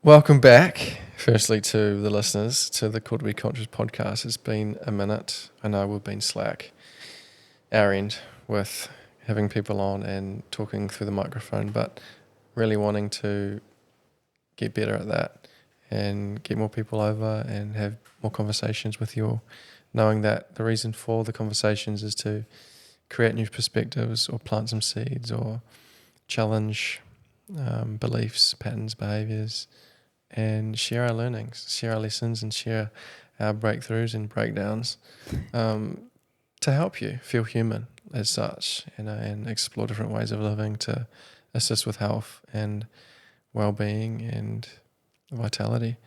Welcome back, firstly, to the listeners to the Cool2beconscious podcast. It's been a minute. I know we've been slack our end with having people on and talking through the microphone, but really wanting to get better at that and get more people over and have more conversations with you all, knowing that the reason for the conversations is to create new perspectives or plant some seeds or challenge beliefs, patterns, behaviours, and share our learnings, share our lessons, and share our breakthroughs and breakdowns to help you feel human as such, and explore different ways of living to assist with health and well-being and vitality.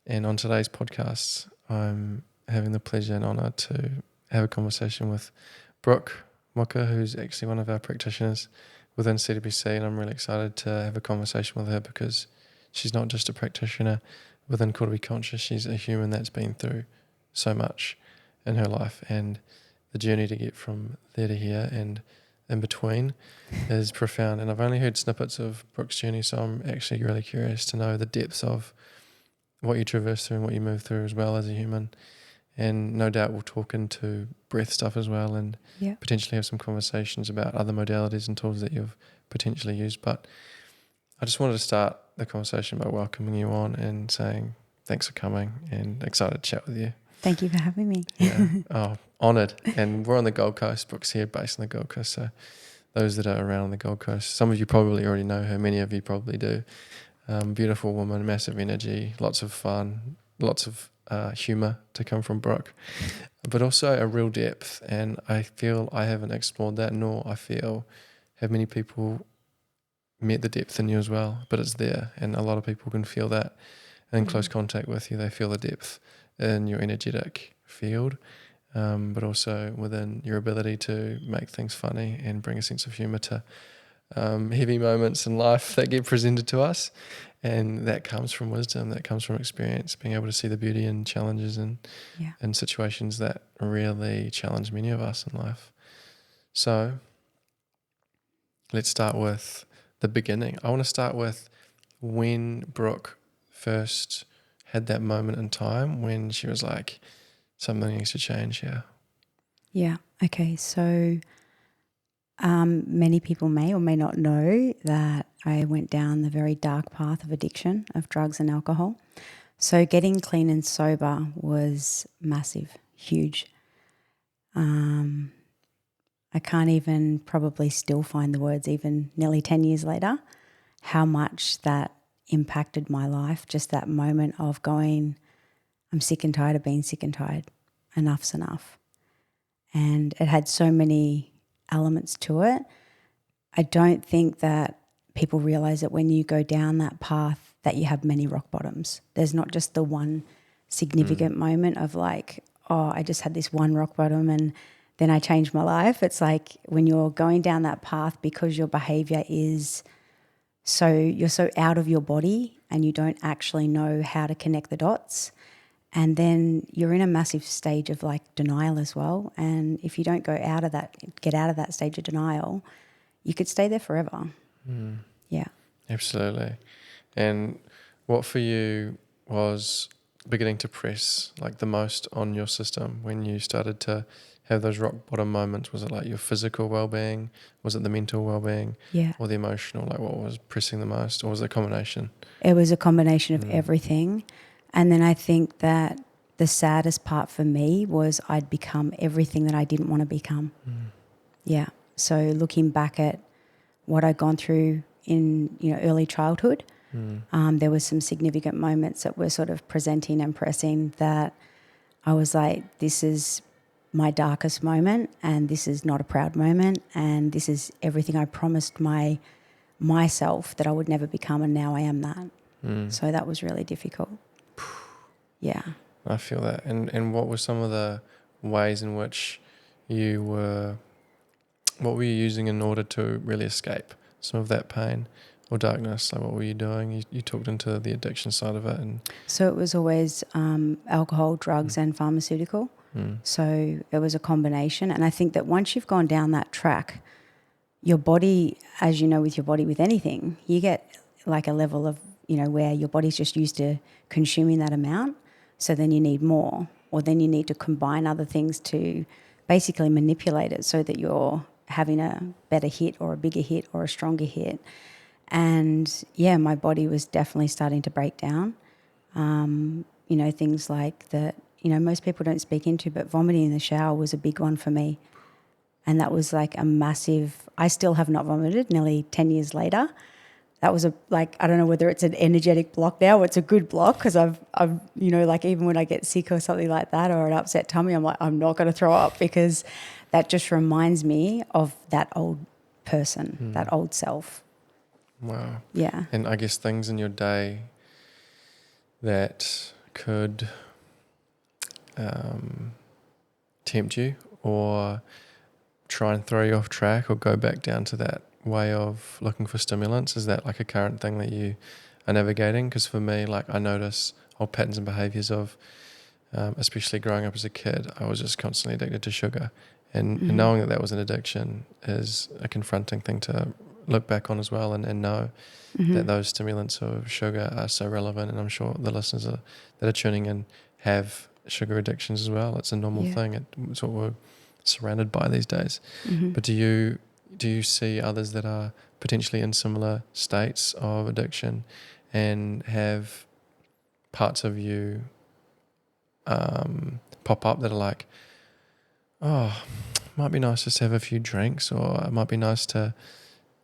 And on today's podcast, I'm having the pleasure and honour to have a conversation with Brooke Muker, who's actually one of our practitioners within CWC, and I'm really excited to have a conversation with her because she's not just a practitioner within Cool2beconscious, she's a human that's been through so much in her life, and the journey to get from there to here and in between is profound. And I've only heard snippets of Brooke's journey, so I'm actually really curious to know the depths of what you traverse through and what you move through as well as a human. And no doubt we'll talk into breath stuff as well and potentially have some conversations about other modalities and tools that you've potentially used. But I just wanted to start the conversation by welcoming you on and saying thanks for coming and excited to chat with you. Thank you for having me. Yeah. Oh, honoured. And we're on the Gold Coast. Brooke's here, based on the Gold Coast. So those that are around on the Gold Coast, some of you probably already know her. Many of you probably do. Beautiful woman, massive energy, lots of fun, lots of humour to come from Brooke, but also a real depth. And I feel I haven't explored that, nor I feel have many people met the depth in you as well. But it's there, and a lot of people can feel that in close contact with you. They feel the depth in your energetic field, but also within your ability to make things funny and bring a sense of humour to heavy moments in life that get presented to us. And that comes from wisdom, that comes from experience, being able to see the beauty in challenges and in situations that really challenge many of us in life. So let's start with the beginning. I want to start with when Brooke first had that moment in time when she was like, something needs to change here. Yeah. Okay. So many people may or may not know that I went down the very dark path of addiction of drugs and alcohol. So getting clean and sober was massive, huge. I can't even probably still find the words even nearly 10 years later, how much that impacted my life. Just that moment of going, I'm sick and tired of being sick and tired. Enough's enough. And it had so many elements to it. I don't think that people realize that when you go down that path that you have many rock bottoms. There's not just the one significant moment of like, oh, I just had this one rock bottom and then I changed my life. It's like when you're going down that path because your behavior is you're so out of your body and you don't actually know how to connect the dots. And then you're in a massive stage of like denial as well. And if you don't get out of that stage of denial, you could stay there forever. Yeah. Absolutely. And what for you was beginning to press like the most on your system when you started to have those rock bottom moments? Was it like your physical well-being? Was it the mental well-being? Yeah. Or the emotional? Like what was pressing the most? Or was it a combination? It was a combination of everything. And then I think that the saddest part for me was I'd become everything that I didn't want to become. Yeah. So looking back at what I'd gone through in early childhood, there was some significant moments that were sort of presenting and pressing that I was like, this is my darkest moment and this is not a proud moment and this is everything I promised myself that I would never become, and now I am that. So that was really difficult. Yeah. I feel that. And what were some of the ways in which what were you using in order to really escape some of that pain or darkness? Like what were you doing? You talked into the addiction side of it. So it was always alcohol, drugs and pharmaceutical. So it was a combination. And I think that once you've gone down that your body, as you know with your body with anything, you get like a level of where your body's just used to consuming that amount. So then you need more, or then you need to combine other things to basically manipulate it so that you're having a better hit or a bigger hit or a stronger hit. And yeah, my body was definitely starting to break down. Things like that, most people don't speak into, but vomiting in the shower was a big one for me. And that was like a massive, I still have not vomited nearly 10 years later. That was I don't know whether it's an energetic block now or it's a good block, because I've even when I get sick or something like that, or an upset tummy, I'm like, I'm not going to throw up, because that just reminds me of that old person, that old self. Wow. Yeah. And I guess things in your day that could tempt you or try and throw you off track or go back down to that way of looking for stimulants? Is that like a current thing that you are navigating? Because for me, like, I notice old patterns and behaviors of, especially growing up as a kid, I was just constantly addicted to sugar. And knowing that was an addiction is a confronting thing to look back on as well, and know that those stimulants of sugar are so relevant. And I'm sure the listeners that are tuning in have sugar addictions as well. It's a normal thing. It's what we're surrounded by these days. But do you see others that are potentially in similar states of addiction and have parts of you pop up that are like, oh, might be nice just to have a few drinks, or it might be nice to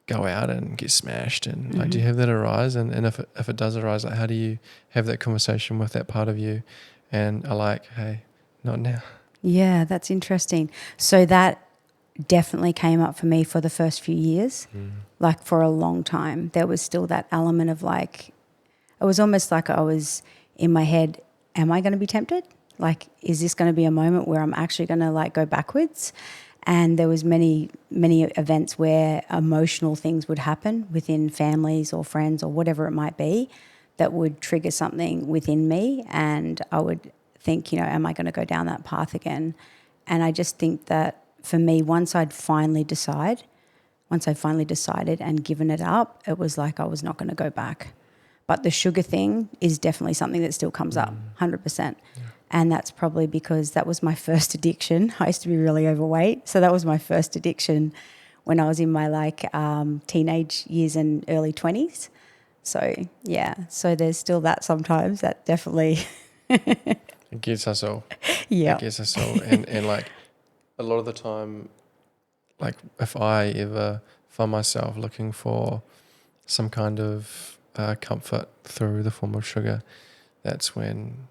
go out and get smashed? And like, do you have that arise? And if it does arise, like, how do you have that conversation with that part of you and are like, hey, not now? Yeah, that's interesting. So that definitely came up for me for the first few years. Like, for a long time, there was still that element of like, it was almost like I was in my head, am I going to be tempted? Like, is this going to be a moment where I'm actually going to like go backwards? And there was many, many events where emotional things would happen within families or friends or whatever it might be that would trigger something within me. And I would think, am I going to go down that path again? And I just think that for me, once I'd finally decided and given it up, it was like I was not going to go back. But the sugar thing is definitely something that still comes up, 100%. Yeah. And that's probably because that was my first addiction. I used to be really overweight. So that was my first addiction when I was in my teenage years and early 20s. So, yeah. So there's still that sometimes. That definitely... It gets us all. Yeah. It gets us all. And like, a lot of the time, like, if I ever find myself looking for some kind of comfort through the form of sugar, that's when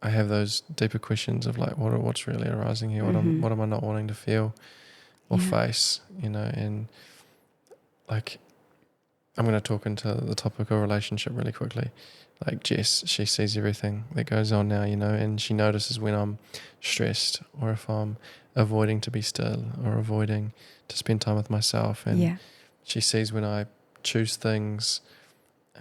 I have those deeper questions of like, what's really arising here? What am I not wanting to feel or face? And like, I'm going to talk into the topic of relationship really quickly. Like, Jess, she sees everything that goes on now, and she notices when I'm stressed or if I'm avoiding to be still or avoiding to spend time with myself. And she sees when I choose things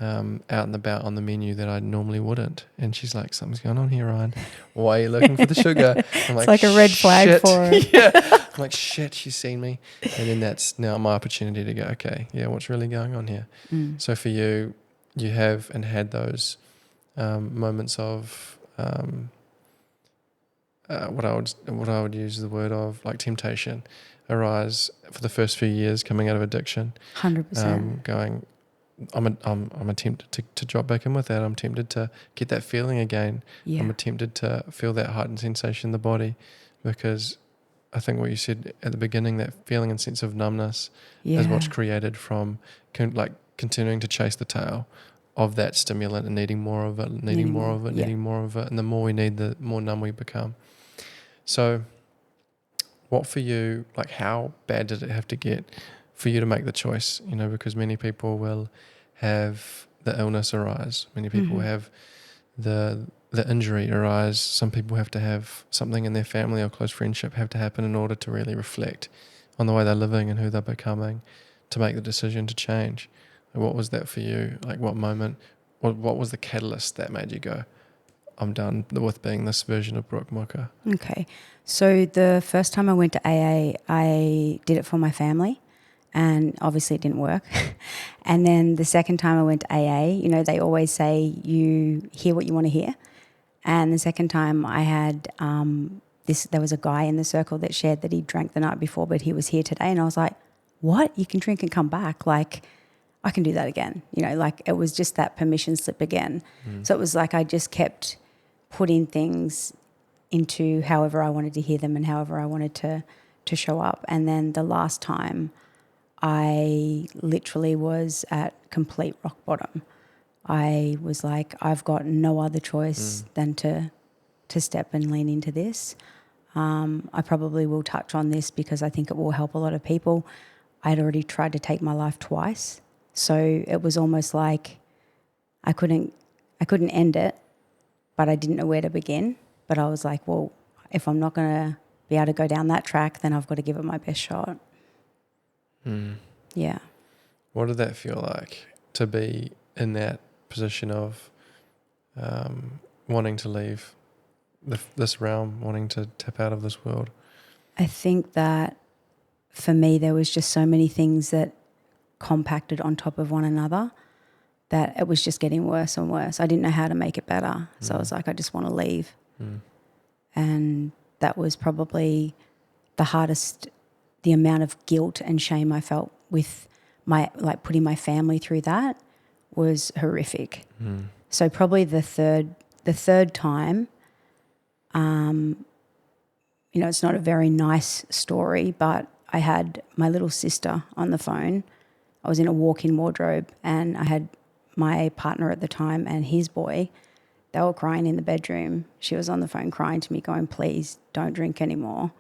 out and about on the menu that I normally wouldn't. And she's like, something's going on here, Ryan. Why are you looking for the sugar? I'm it's like a red flag for her. Yeah. I'm like, shit, she's seen me. And then that's now my opportunity to go, okay, yeah, what's really going on here? So for you, you have and had those moments of what I would use the word of like temptation arise for the first few years coming out of addiction. 100%. Going, I'm tempted to drop back in with that. I'm tempted to get that feeling again. Yeah. I'm tempted to feel that heightened sensation in the body, because I think what you said at the beginning, that feeling and sense of numbness is what's created from continuing to chase the tail of that stimulant and needing more of it, needing more of it. And the more we need, the more numb we become. So what for you, like, how bad did it have to get for you to make the choice? Because many people will have the illness arise. Many people have the injury arise. Some people have to have something in their family or close friendship have to happen in order to really reflect on the way they're living and who they're becoming, to make the decision to change. What was that for you? Like, what moment, what was the catalyst that made you go, I'm done with being this version of Brooke Muker? Okay. So the first time I went to AA, I did it for my family. and obviously it didn't work. And then the second time I went to AA, you know, they always say you hear what you want to hear. And the second time I had there was a guy in the circle that shared that he drank the night before, but he was here today. And I was like, what? You can drink and come back? Like, I can do that again. You know, like it was just that permission slip again. So it was like I just kept putting things into however I wanted to hear them and however I wanted to show up. And then the last time I literally was at complete rock bottom. I was like, I've got no other choice than to step and lean into this. I probably will touch on this because I think it will help a lot of people. I'd already tried to take my life twice. So it was almost like I couldn't end it, but I didn't know where to begin. But I was like, well, if I'm not going to be able to go down that track, then I've got to give it my best shot. Yeah. What did that feel like to be in that position of wanting to leave this realm, wanting to tap out of this world? I think that for me, there was just so many things that compacted on top of one another that it was just getting worse and worse. I didn't know how to make it better. So I was like, I just want to leave. And that was probably the hardest, the amount of guilt and shame I felt with putting my family through that was horrific. So probably the third time, you know, it's not a very nice story, but I had my little sister on the phone. I was in a walk-in wardrobe and I had my partner at the time and his boy. They were crying in the bedroom. She was on the phone crying to me going, please don't drink anymore.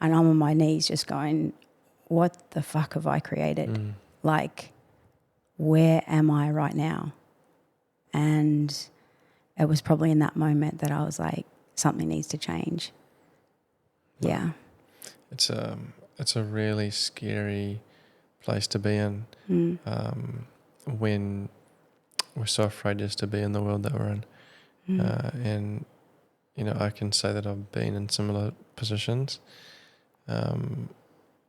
And I'm on my knees just going, what the fuck have I created? Like, where am I right now? And it was probably in that moment that I was like, something needs to change. Yeah. It's a really scary place to be in when we're so afraid just to be in the world that we're in. And, you know, I can say that I've been in similar positions. One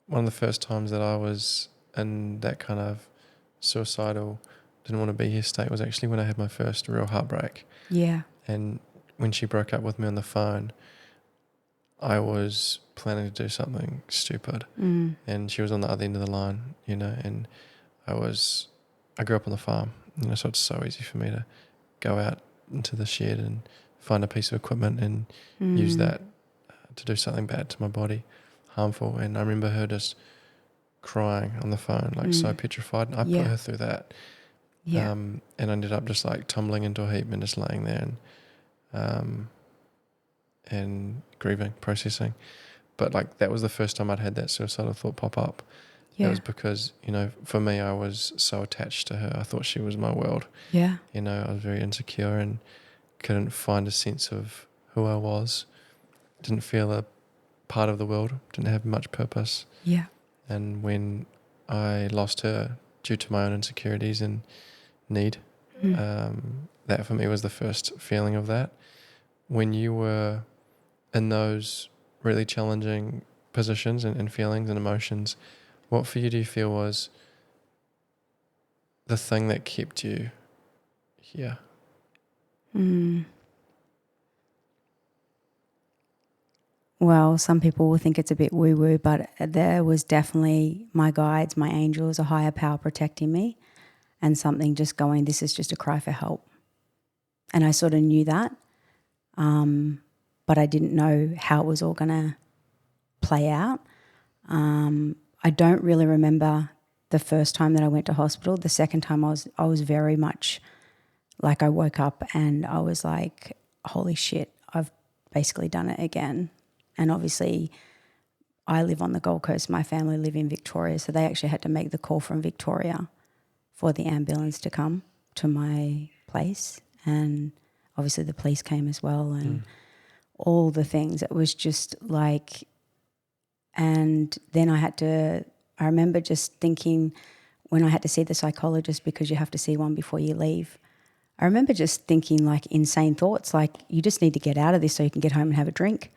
of the first times that I was in that kind of suicidal, didn't want to be here state was actually when I had my first real heartbreak. Yeah. And when she broke up with me on the phone, I was planning to do something stupid. And she was on the other end of the line, you know, and I grew up on the farm, you know, so it's so easy for me to go out into the shed and find a piece of equipment and use that to do something bad to my body, harmful. And I remember her just crying on the phone, like so petrified. And I put her through that. Yeah. And I ended up just like tumbling into a heap and just laying there and grieving, processing. But like that was the first time I'd had that suicidal thought pop up. Yeah. It was because, you know, for me, I was so attached to her. I thought she was my world. Yeah. You know, I was very insecure and couldn't find a sense of who I was. Didn't feel a part of the world. Didn't have much purpose. Yeah. And when I lost her due to my own insecurities and need, that for me was the first feeling of that. When you were in those really challenging positions and feelings and emotions, what for you do you feel was the thing that kept you here? Well, some people will think it's a bit woo-woo, but there was definitely my guides, my angels, a higher power protecting me and something just going, this is just a cry for help. And I sort of knew that, but I didn't know how it was all going to play out. I don't really remember the first time that I went to hospital. The second time I was very much like I woke up and I was like, holy shit, I've basically done it again. And obviously I live on the Gold Coast. My family live in Victoria. So they actually had to make the call from Victoria for the ambulance to come to my place. And obviously the police came as well and all the things. It was just like, and then I remember just thinking when I had to see the psychologist, because you have to see one before you leave, I remember just thinking like insane thoughts, like you just need to get out of this so you can get home and have a drink.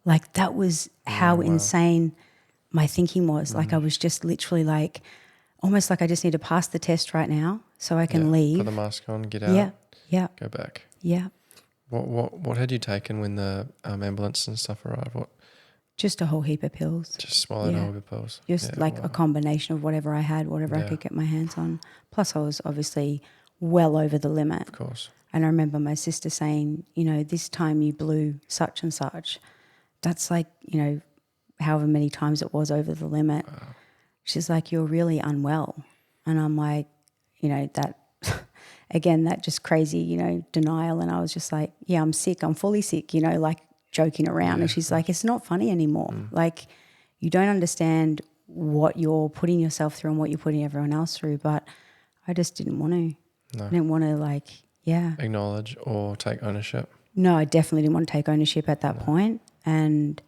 Like that was how insane my thinking was. Like I was just literally like, almost like I just need to pass the test right now so I can leave. Put the mask on, get out. Yeah. Go back. Yeah. What had you taken when the ambulance and stuff arrived? What? Just a whole heap of pills. Just swallowed a whole heap of pills. Just like a combination of whatever I had, whatever I could get my hands on. Plus I was obviously well over the limit. Of course. And I remember my sister saying, you know, this time you blew such and such. That's like, you know, however many times it was over the limit. Wow. She's like, you're really unwell. And I'm like, you know, that, again, that just crazy, you know, denial. And I was just like, yeah, I'm sick. I'm fully sick, you know, like joking around. And she's like, it's not funny anymore. Like, you don't understand what you're putting yourself through and what you're putting everyone else through. But I just didn't want to. No. I didn't want to acknowledge or take ownership. No, I definitely didn't want to take ownership at that point. And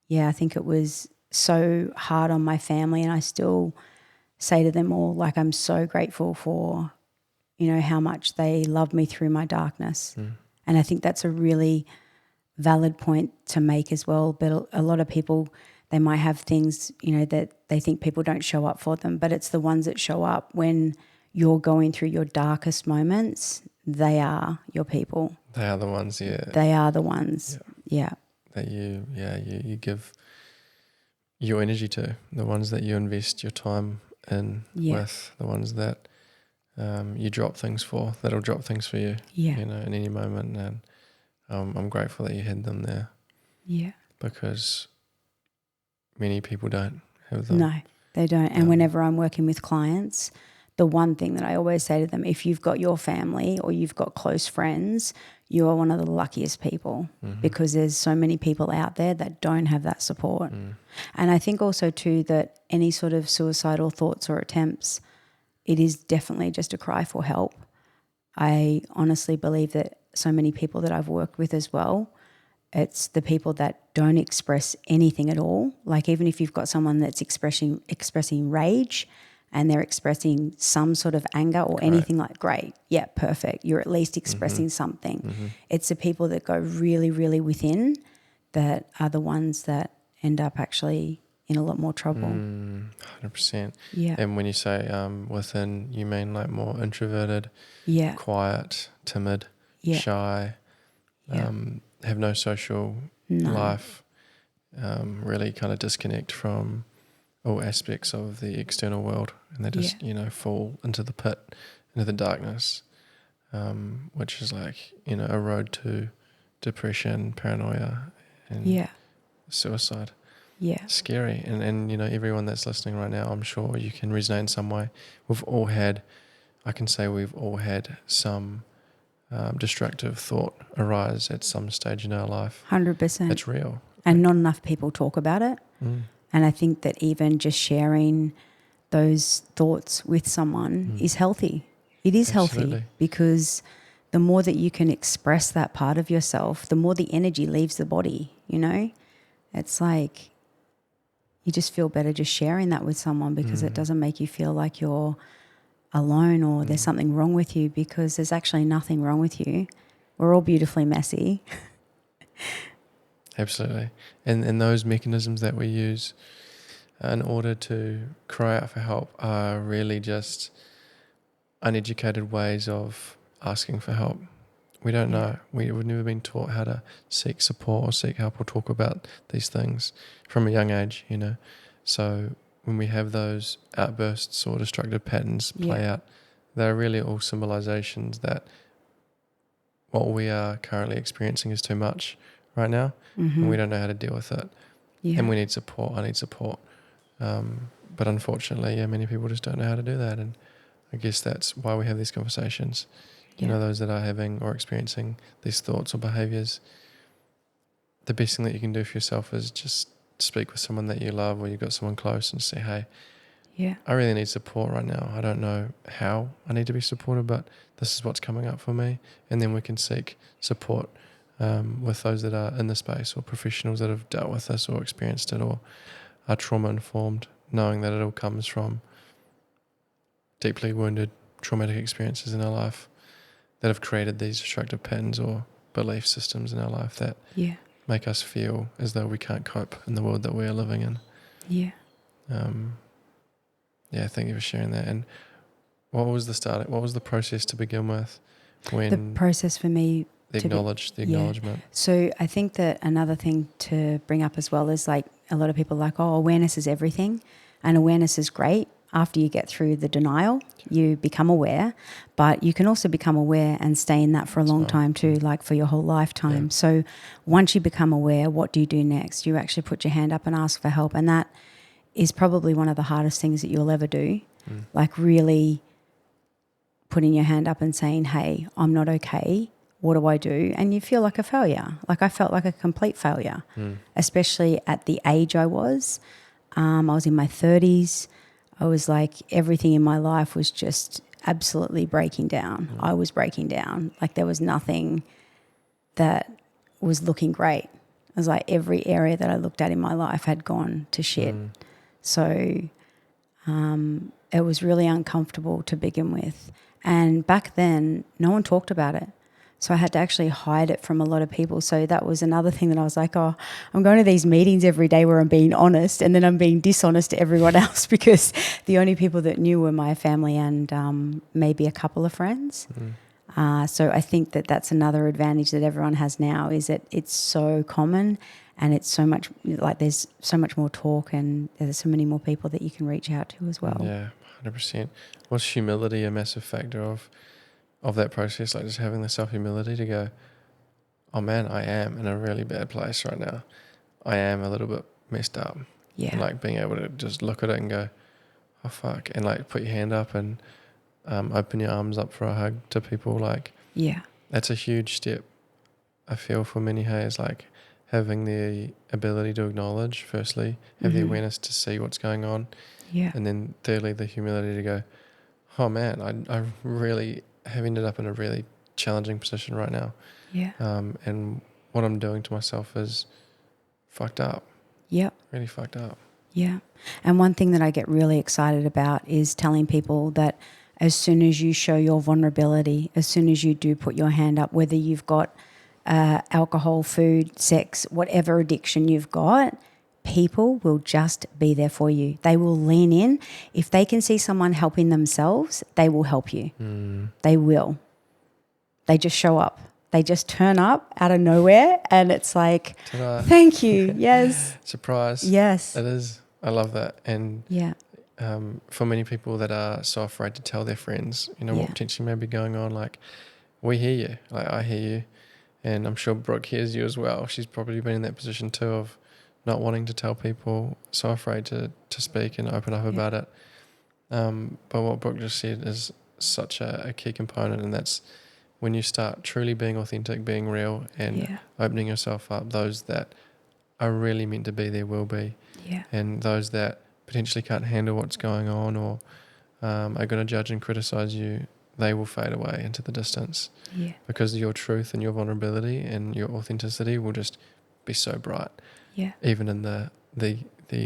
yeah, I think it was so hard on my family, and I still say to them all, like, I'm so grateful for, you know, how much they love me through my darkness. And I think that's a really valid point to make as well. But a lot of people, they might have things, you know, that they think people don't show up for them, but it's the ones that show up when you're going through your darkest moments. They are your people. They are the ones, They are the ones, that you give your energy to, the ones that you invest your time in with, the ones that you drop things for, that'll drop things for you, you know, in any moment. And I'm grateful that you had them there. Yeah. Because many people don't have them. No, they don't. And whenever I'm working with clients, the one thing that I always say to them, if you've got your family or you've got close friends, you are one of the luckiest people, because there's so many people out there that don't have that support. And I think also too that any sort of suicidal thoughts or attempts, it is definitely just a cry for help. I honestly believe that so many people that I've worked with as well, it's the people that don't express anything at all. Like even if you've got someone that's expressing rage and they're expressing some sort of anger or anything, like, great, yeah, perfect. You're at least expressing something. It's the people that go really, really within that are the ones that end up actually in a lot more trouble. 100%. Yeah. And when you say within, you mean like more introverted, quiet, timid, shy, have no social life, really kind of disconnect from all aspects of the external world, and they just, you know, fall into the pit, into the darkness, which is like, you know, a road to depression, paranoia, and suicide. Yeah. Scary. And, you know, everyone that's listening right now, I'm sure you can resonate in some way. We've all had some destructive thought arise at some stage in our life. 100%. It's real. And not enough people talk about it. And I think that even just sharing those thoughts with someone is healthy. It is healthy, because the more that you can express that part of yourself, the more the energy leaves the body, you know? It's like you just feel better just sharing that with someone, because it doesn't make you feel like you're alone or there's something wrong with you, because there's actually nothing wrong with you. We're all beautifully messy. Absolutely. And those mechanisms that we use in order to cry out for help are really just uneducated ways of asking for help. We don't know. We've never been taught how to seek support or seek help or talk about these things from a young age, you know. So when we have those outbursts or destructive patterns play out, they're really all symbolizations that what we are currently experiencing is too much right now, and we don't know how to deal with it. And we need support. I need support. But unfortunately, many people just don't know how to do that. And I guess that's why we have these conversations. You know, those that are having or experiencing these thoughts or behaviors, the best thing that you can do for yourself is just speak with someone that you love, or you've got someone close, and say, hey, I really need support right now. I don't know how I need to be supported, but this is what's coming up for me. And then we can seek support with those that are in the space, or professionals that have dealt with this or experienced it or are trauma informed, knowing that it all comes from deeply wounded, traumatic experiences in our life that have created these destructive patterns or belief systems in our life that make us feel as though we can't cope in the world that we are living in. Yeah. Yeah, thank you for sharing that. And what was the process to begin with when The process for me the acknowledgement? So I think that another thing to bring up as well is like a lot of people are like, oh, awareness is everything, and awareness is great. After you get through the denial, you become aware, but you can also become aware and stay in that for a long time too, like for your whole lifetime. Yeah. So once you become aware, what do you do next? You actually put your hand up and ask for help, and that is probably one of the hardest things that you'll ever do. Like really putting your hand up and saying, hey, I'm not okay. What do I do? And you feel like a failure. Like I felt like a complete failure, especially at the age I was. I was in my 30s. I was like, everything in my life was just absolutely breaking down. I was breaking down. Like there was nothing that was looking great. It was like every area that I looked at in my life had gone to shit. So it was really uncomfortable to begin with. And back then, no one talked about it. So I had to actually hide it from a lot of people. So that was another thing that I was like, oh, I'm going to these meetings every day where I'm being honest, and then I'm being dishonest to everyone else because the only people that knew were my family and maybe a couple of friends. So I think that that's another advantage that everyone has now is that it's so common and it's so much, like there's so much more talk and there's so many more people that you can reach out to as well. Yeah, 100%. Was humility a massive factor of that process, like just having the self-humility to go, oh man, I am in a really bad place right now. I am a little bit messed up. Yeah. And like being able to just look at it and go, oh fuck, and like put your hand up and open your arms up for a hug to people. Like, yeah, that's a huge step, I feel, for many. Hey, is like having the ability to acknowledge, firstly, have the awareness to see what's going on. Yeah. And then thirdly, the humility to go, oh man, I really have ended up in a really challenging position right now. Yeah. And what I'm doing to myself is fucked up. Yep. Really fucked up. Yeah. And one thing that I get really excited about is telling people that as soon as you show your vulnerability, as soon as you do put your hand up, whether you've got alcohol, food, sex, whatever addiction you've got, people will just be there for you. They will lean in. If they can see someone helping themselves, they will help you. They will. They just show up. They just turn up out of nowhere and it's like, Ta-da. Thank you. Yes. Surprise. Yes. It is. I love that. And Yeah. For many people that are so afraid to tell their friends, what Yeah. potentially may be going on, like, we hear you. Like, I hear you. And I'm sure Brooke hears you as well. She's probably been in that position too of not wanting to tell people, so afraid to speak and open up about it. But what Brooke just said is such a key component, and that's when you start truly being authentic, being real, and opening yourself up, those that are really meant to be there will be. Yeah. And those that potentially can't handle what's going on or are going to judge and criticize you, they will fade away into the distance. Yeah. Because your truth and your vulnerability and your authenticity will just be so bright. Yeah. Even in the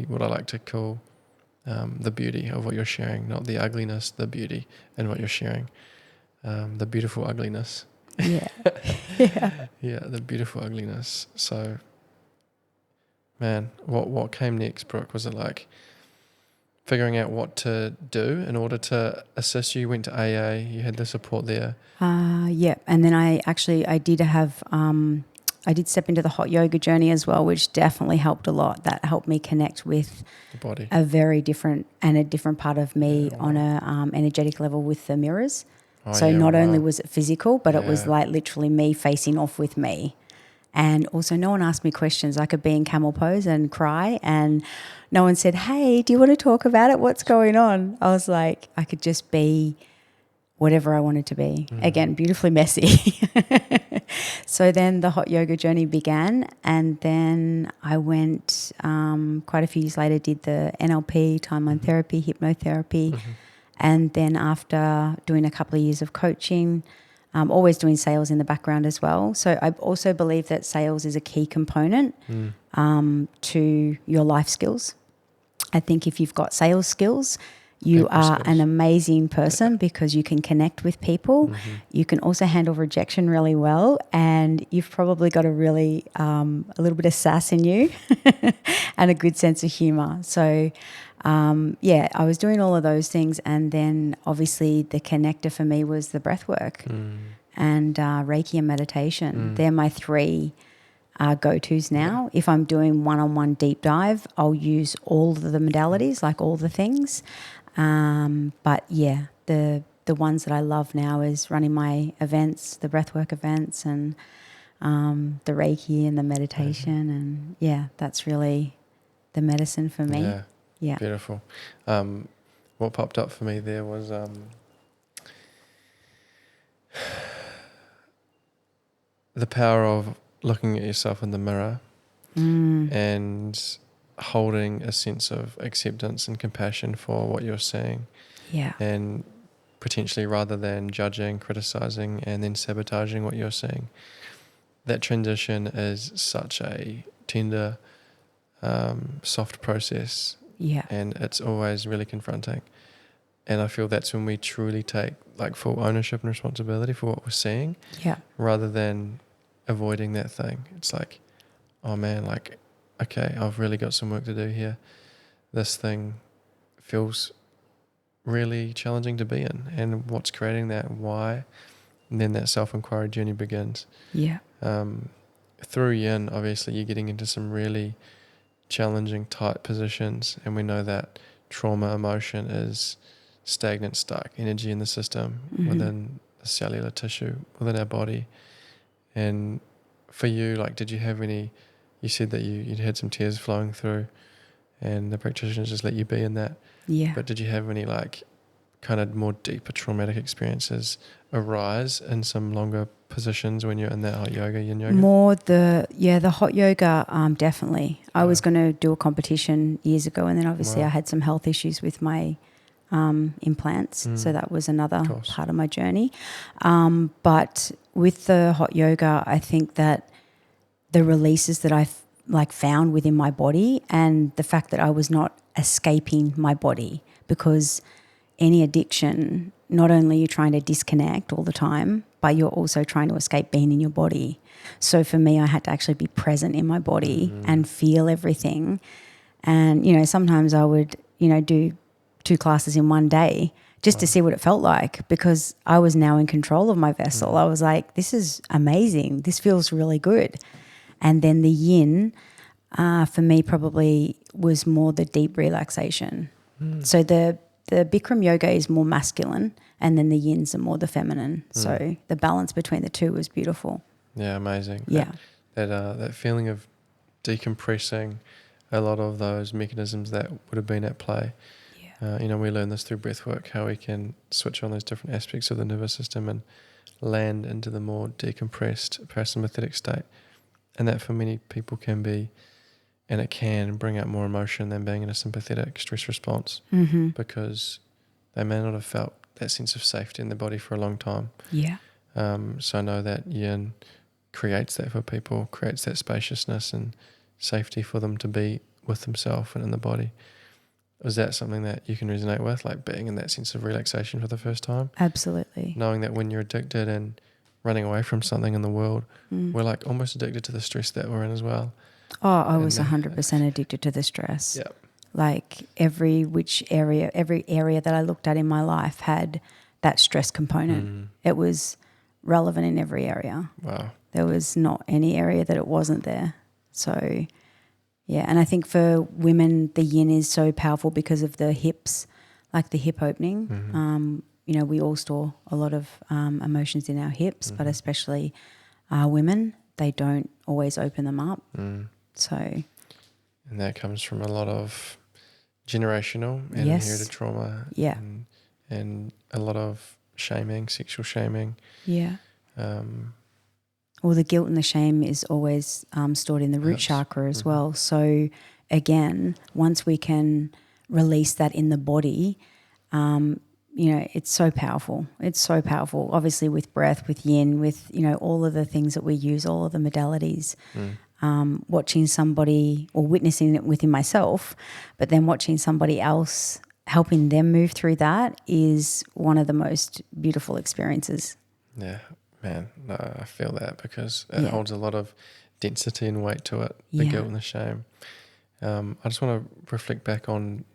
what I like to call the beauty of what you're sharing, not the ugliness, the beauty in what you're sharing. The beautiful ugliness. Yeah. Yeah. Yeah, the beautiful ugliness. So, man, what came next, Brooke? Was it like figuring out what to do in order to assist you? You went to AA, you had the support there. Yeah. And then I did have, I did step into the hot yoga journey as well, which definitely helped a lot. That helped me connect with The body. a very different part of me on a energetic level with the mirrors. So not only was it physical, but it was like literally me facing off with me. And also no one asked me questions. I could be in camel pose and cry and no one said, hey, do you want to talk about it? What's going on? I was like, I could just be whatever I wanted to be. Again, beautifully messy. So then the hot yoga journey began, and then I went quite a few years later, did the NLP, timeline therapy, hypnotherapy. And then after doing a couple of years of coaching, always doing sales in the background as well. So I also believe that sales is a key component to your life skills. I think if you've got sales skills, you People are skills. an amazing person because you can connect with people. You can also handle rejection really well, and you've probably got a really a little bit of sass in you and a good sense of humor. So, I was doing all of those things, and then obviously the connector for me was the breath work and Reiki and meditation. They're my three go-tos now. If I'm doing one-on-one deep dive, I'll use all of the modalities, like all the things. But yeah, the ones that I love now is running my events, the breathwork events, and the Reiki and the meditation, and yeah, that's really the medicine for me. Yeah. Beautiful. What popped up for me there was the power of looking at yourself in the mirror and holding a sense of acceptance and compassion for what you're seeing. Yeah. And potentially, rather than judging, criticizing, and then sabotaging what you're seeing, that transition is such a tender, soft process. Yeah. And it's always really confronting. And I feel that's when we truly take like full ownership and responsibility for what we're seeing. Yeah. Rather than avoiding that thing. It's like, oh man, like, okay, I've really got some work to do here. This thing feels really challenging to be in, and what's creating that, why, and then that self-inquiry journey begins. Yeah. Through yin, obviously you're getting into some really challenging, tight positions, and we know that trauma emotion is stagnant, stuck energy in the system within the cellular tissue within our body. And for you, like, did you have any, you said that you'd had some tears flowing through and the practitioners just let you be in that. Yeah. But did you have any like kind of more deeper traumatic experiences arise in some longer positions when you're in that hot yoga, yin yoga? More the hot yoga, definitely. I was going to do a competition years ago, and then obviously I had some health issues with my implants. So that was another part of my journey. But with the hot yoga, I think that the releases that I found within my body, and the fact that I was not escaping my body, because any addiction, not only you're trying to disconnect all the time, but you're also trying to escape being in your body. So for me, I had to actually be present in my body and feel everything. And, sometimes I would, do 2 classes in one day just to see what it felt like, because I was now in control of my vessel. I was like, this is amazing. This feels really good. And then the yin, for me, probably was more the deep relaxation. So the Bikram yoga is more masculine, and then the yins are more the feminine. So the balance between the two was beautiful. Yeah, amazing. Yeah. That feeling of decompressing a lot of those mechanisms that would have been at play. Yeah. We learn this through breath work, how we can switch on those different aspects of the nervous system and land into the more decompressed parasympathetic state. And that for many people can be, and it can bring out more emotion than being in a sympathetic stress response, because they may not have felt that sense of safety in their body for a long time. Yeah. So I know that yin creates that for people, creates that spaciousness and safety for them to be with themselves and in the body. Is that something that you can resonate with, like being in that sense of relaxation for the first time? Absolutely. Knowing that when you're addicted and running away from something in the world, we're like almost addicted to the stress that we're in as well. Oh, I was 100% addicted to the stress. Yeah. Like every area that I looked at in my life had that stress component. It was relevant in every area. Wow. There was not any area that it wasn't there. So, yeah. And I think for women, the yin is so powerful because of the hips, like the hip opening. We all store a lot of emotions in our hips, but especially women, they don't always open them up. So, and that comes from a lot of generational and inherited trauma. Yeah. And a lot of shaming, sexual shaming. Yeah. Well, the guilt and the shame is always stored in the root chakra as well. So again, once we can release that in the body, it's so powerful. It's so powerful. Obviously with breath, with yin, with, all of the things that we use, all of the modalities. Watching somebody or witnessing it within myself, but then watching somebody else helping them move through that is one of the most beautiful experiences. Yeah, man, no, I feel that because it holds a lot of density and weight to it, the guilt and the shame. I just want to reflect back on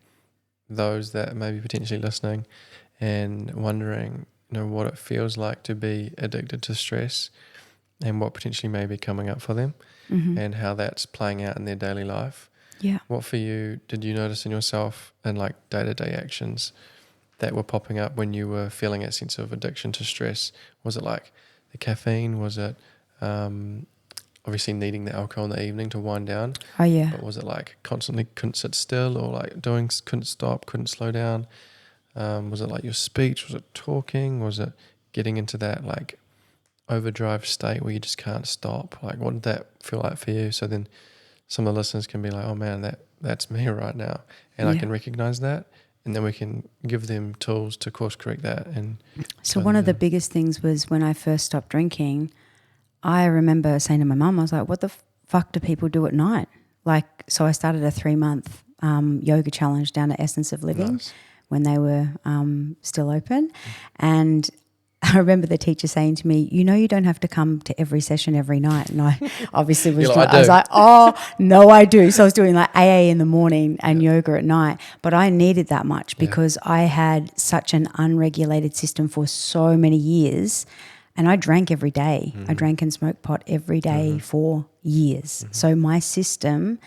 those that may be potentially listening and wondering, what it feels like to be addicted to stress and what potentially may be coming up for them and how that's playing out in their daily life. Yeah. What for you did you notice in yourself and like day-to-day actions that were popping up when you were feeling a sense of addiction to stress? Was it like the caffeine? Was it obviously needing the alcohol in the evening to wind down? Oh, yeah. But was it like constantly couldn't sit still or like couldn't stop, couldn't slow down? Was it like your speech? Was it talking? Was it getting into that like overdrive state where you just can't stop? Like what did that feel like for you? So then some of the listeners can be like, oh man, that's me right now. And I can recognize that. And then we can give them tools to course correct that. And so one of the biggest things was when I first stopped drinking, I remember saying to my mum, I was like, what the fuck do people do at night? Like, so I started a 3-month yoga challenge down at Essence of Living when they were still open. And I remember the teacher saying to me, you don't have to come to every session every night. And I obviously was I was like, oh, no, I do. So I was doing like AA in the morning and yoga at night. But I needed that much because I had such an unregulated system for so many years. And I drank every day. I drank and smoked pot every day for years. So my system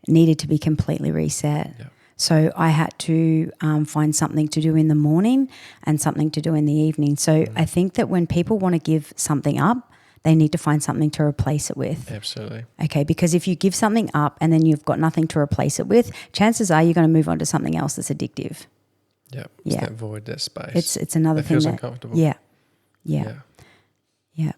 needed to be completely reset. Yeah. So I had to find something to do in the morning and something to do in the evening. So I think that when people want to give something up, they need to find something to replace it with. Absolutely. Okay, because if you give something up and then you've got nothing to replace it with, chances are you're going to move on to something else that's addictive. Yeah, it's that void, that space. It's another thing feels that uncomfortable. Yeah.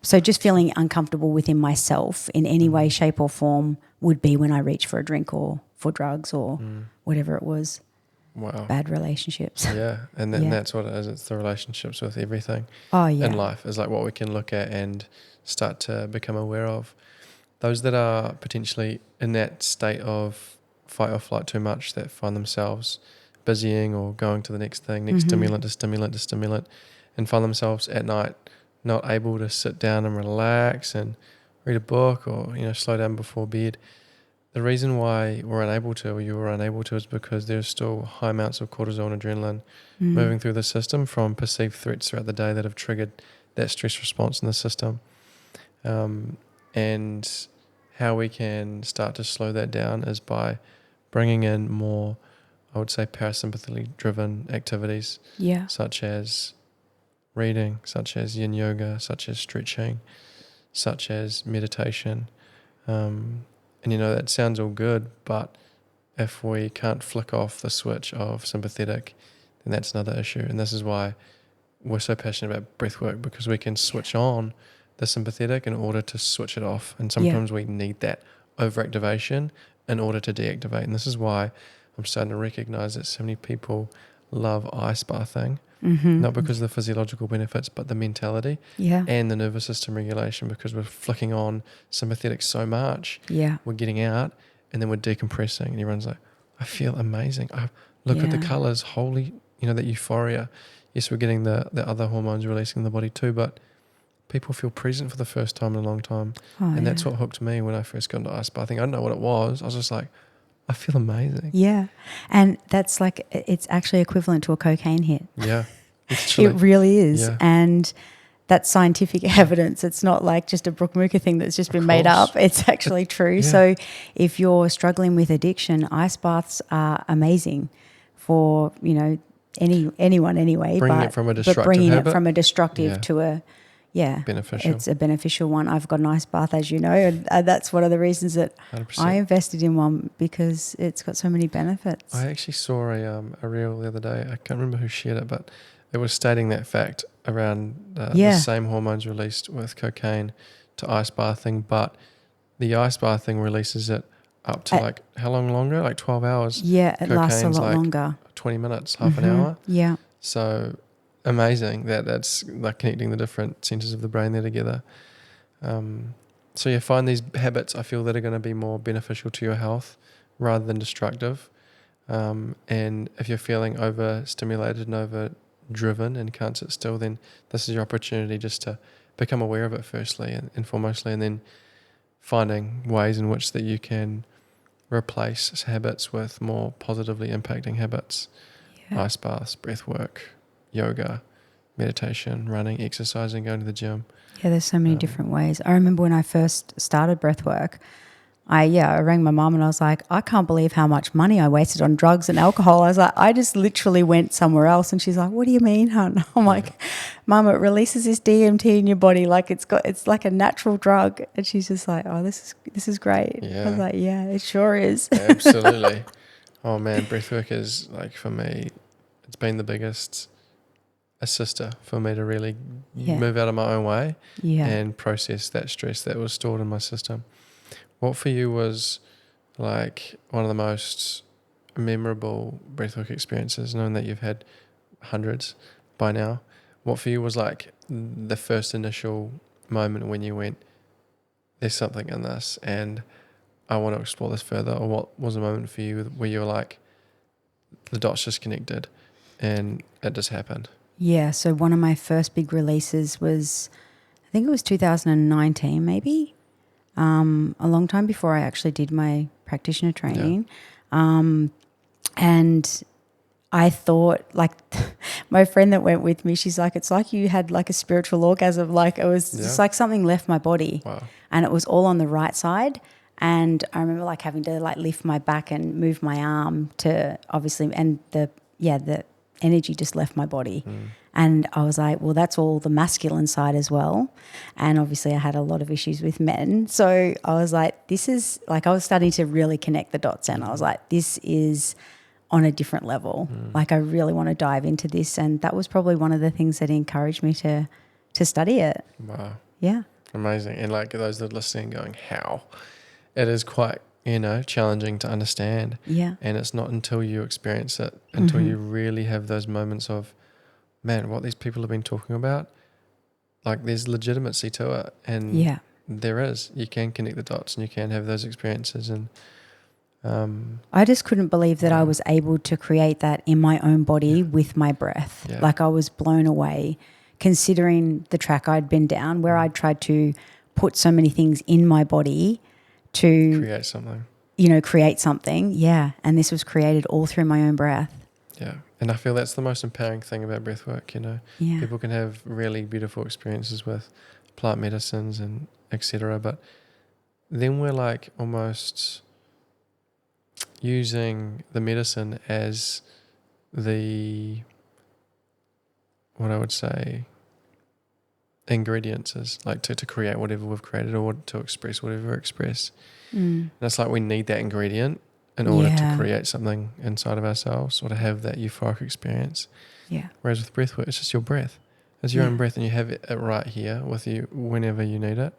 So just feeling uncomfortable within myself in any way, shape or form would be when I reach for a drink or for drugs or whatever it was. Wow. Bad relationships. Yeah. And then that's what it is. It's the relationships with everything in life is like what we can look at and start to become aware of. Those that are potentially in that state of fight or flight too much, that find themselves busying or going to the next thing, next stimulant to stimulant to stimulant, and find themselves at night not able to sit down and relax and read a book or, slow down before bed. The reason why we're unable to, or you were unable to, is because there's still high amounts of cortisol and adrenaline moving through the system from perceived threats throughout the day that have triggered that stress response in the system. And how we can start to slow that down is by bringing in more, I would say, parasympathetically driven activities, such as reading, such as yin yoga, such as stretching, such as meditation. And that sounds all good, but if we can't flick off the switch of sympathetic, then that's another issue. And this is why we're so passionate about breath work, because we can switch on the sympathetic in order to switch it off. And sometimes we need that overactivation in order to deactivate. And this is why I'm starting to recognize that so many people love ice bathing. Not because of the physiological benefits, but the mentality and the nervous system regulation, because we're flicking on sympathetic so much. We're getting out and then we're decompressing and everyone's like, I feel amazing. I look at the colours, holy, that euphoria. Yes, we're getting the other hormones releasing in the body too, but people feel present for the first time in a long time. And that's what hooked me when I first got into ice bathing. I didn't know what it was. I was just like, I feel amazing. Yeah. And that's like, it's actually equivalent to a cocaine hit. Yeah. It really is. Yeah. And that's scientific evidence. It's not like just a Brooke Muker thing that's just been made up. It's actually true. So if you're struggling with addiction, ice baths are amazing for, anyone anyway. Bringing it from a destructive habit. It from a destructive to a beneficial. It's a beneficial one. I've got an ice bath, as you know, and that's one of the reasons that 100%. I invested in one, because it's got so many benefits. I actually saw a reel the other day. I can't remember who shared it, but it was stating that fact around the same hormones released with cocaine to ice bathing, but the ice bathing releases it up to like how long longer? Like 12 hours. Yeah, it lasts a lot longer. 20 minutes, half an hour. Yeah. So amazing that's like connecting the different centers of the brain there together. So find these habits I feel that are going to be more beneficial to your health rather than destructive. And if you're feeling overstimulated and overdriven and can't sit still, then this is your opportunity just to become aware of it firstly and foremostly, and then finding ways in which that you can replace habits with more positively impacting habits. Yeah. Ice baths, breath work, yoga, meditation, running, exercising, going to the gym. Yeah, there's so many different ways. I remember when I first started breath work, I rang my mum and I was like, I can't believe how much money I wasted on drugs and alcohol. I was like, I just literally went somewhere else. And she's like, what do you mean, hon? I'm like, Mum, it releases this DMT in your body. Like it's like a natural drug. And she's just like, oh, this is great. Yeah. I was like, yeah, it sure is. Absolutely. Oh man, breathwork is, like, for me, it's been the biggest assister for me to really move out of my own way and process that stress that was stored in my system. What for you was like one of the most memorable breathwork experiences, knowing that you've had hundreds by now? What for you was like the first initial moment when you went, there's something in this and I want to explore this further? Or what was a moment for you where you were like, the dots just connected and it just happened? Yeah, so one of my first big releases was, I think it was 2019 maybe, a long time before I actually did my practitioner training. And I thought, like, my friend that went with me, she's like, it's like you had like a spiritual orgasm. Like it was just like something left my body. Wow. And it was all on the right side. And I remember like having to like lift my back and move my arm to obviously, and the energy just left my body. And I was like, well, that's all the masculine side as well. And obviously I had a lot of issues with men. So I was like, this is like, I was starting to really connect the dots, and I was like, this is on a different level. Like I really want to dive into this. And that was probably one of the things that encouraged me to study it. Wow. Yeah. Amazing. And like those that are listening going, how? It is quite, challenging to understand. Yeah. And it's not until you experience it, until you really have those moments of, man, what these people have been talking about, like there's legitimacy to it. And there is. You can connect the dots and you can have those experiences. And I just couldn't believe that I was able to create that in my own body with my breath. Yeah. Like I was blown away, considering the track I'd been down where I'd tried to put so many things in my body to create something. Create something. Yeah. And this was created all through my own breath. Yeah. And I feel that's the most empowering thing about breath work, Yeah. People can have really beautiful experiences with plant medicines and etc. But then we're like almost using the medicine as what I would say, ingredients is like to create whatever we've created or to express whatever we express. And it's like we need that ingredient in order to create something inside of ourselves or to have that euphoric experience. Yeah. Whereas with breath work, it's just your breath. It's your own breath, and you have it right here with you whenever you need it.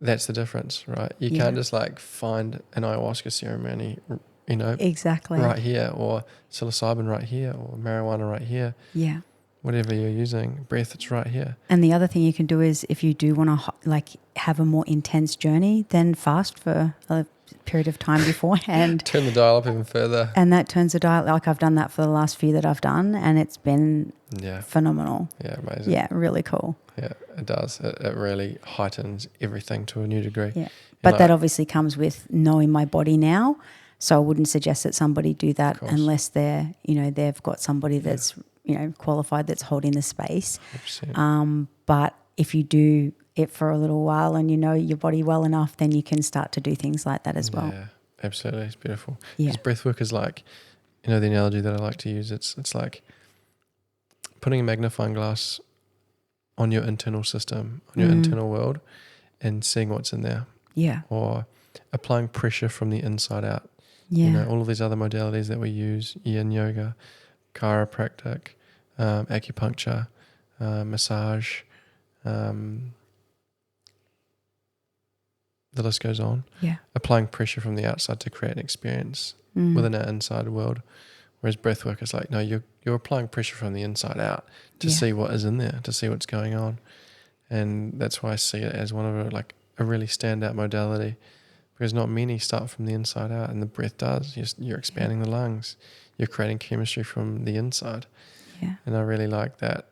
That's the difference, right? You can't just like find an ayahuasca ceremony, exactly right here, or psilocybin right here, or marijuana right here. Yeah. Whatever you're using, breath, it's right here. And the other thing you can do is if you do want to like have a more intense journey, then fast for a period of time beforehand. Turn the dial up even further. And that turns the dial. Like I've done that for the last few that I've done, and it's been phenomenal. Yeah, amazing. Yeah, really cool. Yeah, it does. It really heightens everything to a new degree. Yeah, but that obviously comes with knowing my body now. So I wouldn't suggest that somebody do that unless they're, they've got somebody that's, qualified that's holding the space. But if you do it for a little while and you know your body well enough, then you can start to do things like that as well. Yeah, absolutely. It's beautiful. Yeah. Because breath work is like, the analogy that I like to use, it's like putting a magnifying glass on your internal system, on your internal world, and seeing what's in there. Yeah. Or applying pressure from the inside out. Yeah. All of these other modalities that we use, yin yoga, chiropractic, acupuncture, massage, the list goes on. Yeah. Applying pressure from the outside to create an experience within our inside world. Whereas breath work is like, no, you're applying pressure from the inside out to see what is in there, to see what's going on. And that's why I see it as one of a really standout modality, because not many start from the inside out, and the breath does. You're expanding the lungs. You're creating chemistry from the inside. Yeah. And I really like that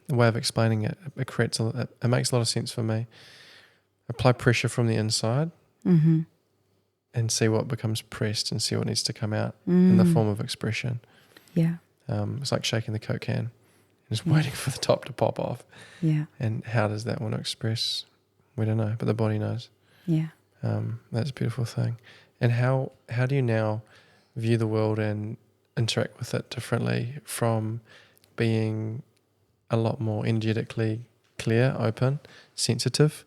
way of explaining it. It makes a lot of sense for me. Apply pressure from the inside Mm-hmm. and see what becomes pressed and see what needs to come out in the form of expression. Yeah. It's like shaking the Coke can and just waiting for the top to pop off. Yeah. And how does that want to express? We don't know, but the body knows. Yeah. That's a beautiful thing. And how do you now view the world and interact with it differently from being a lot more energetically clear, open, sensitive,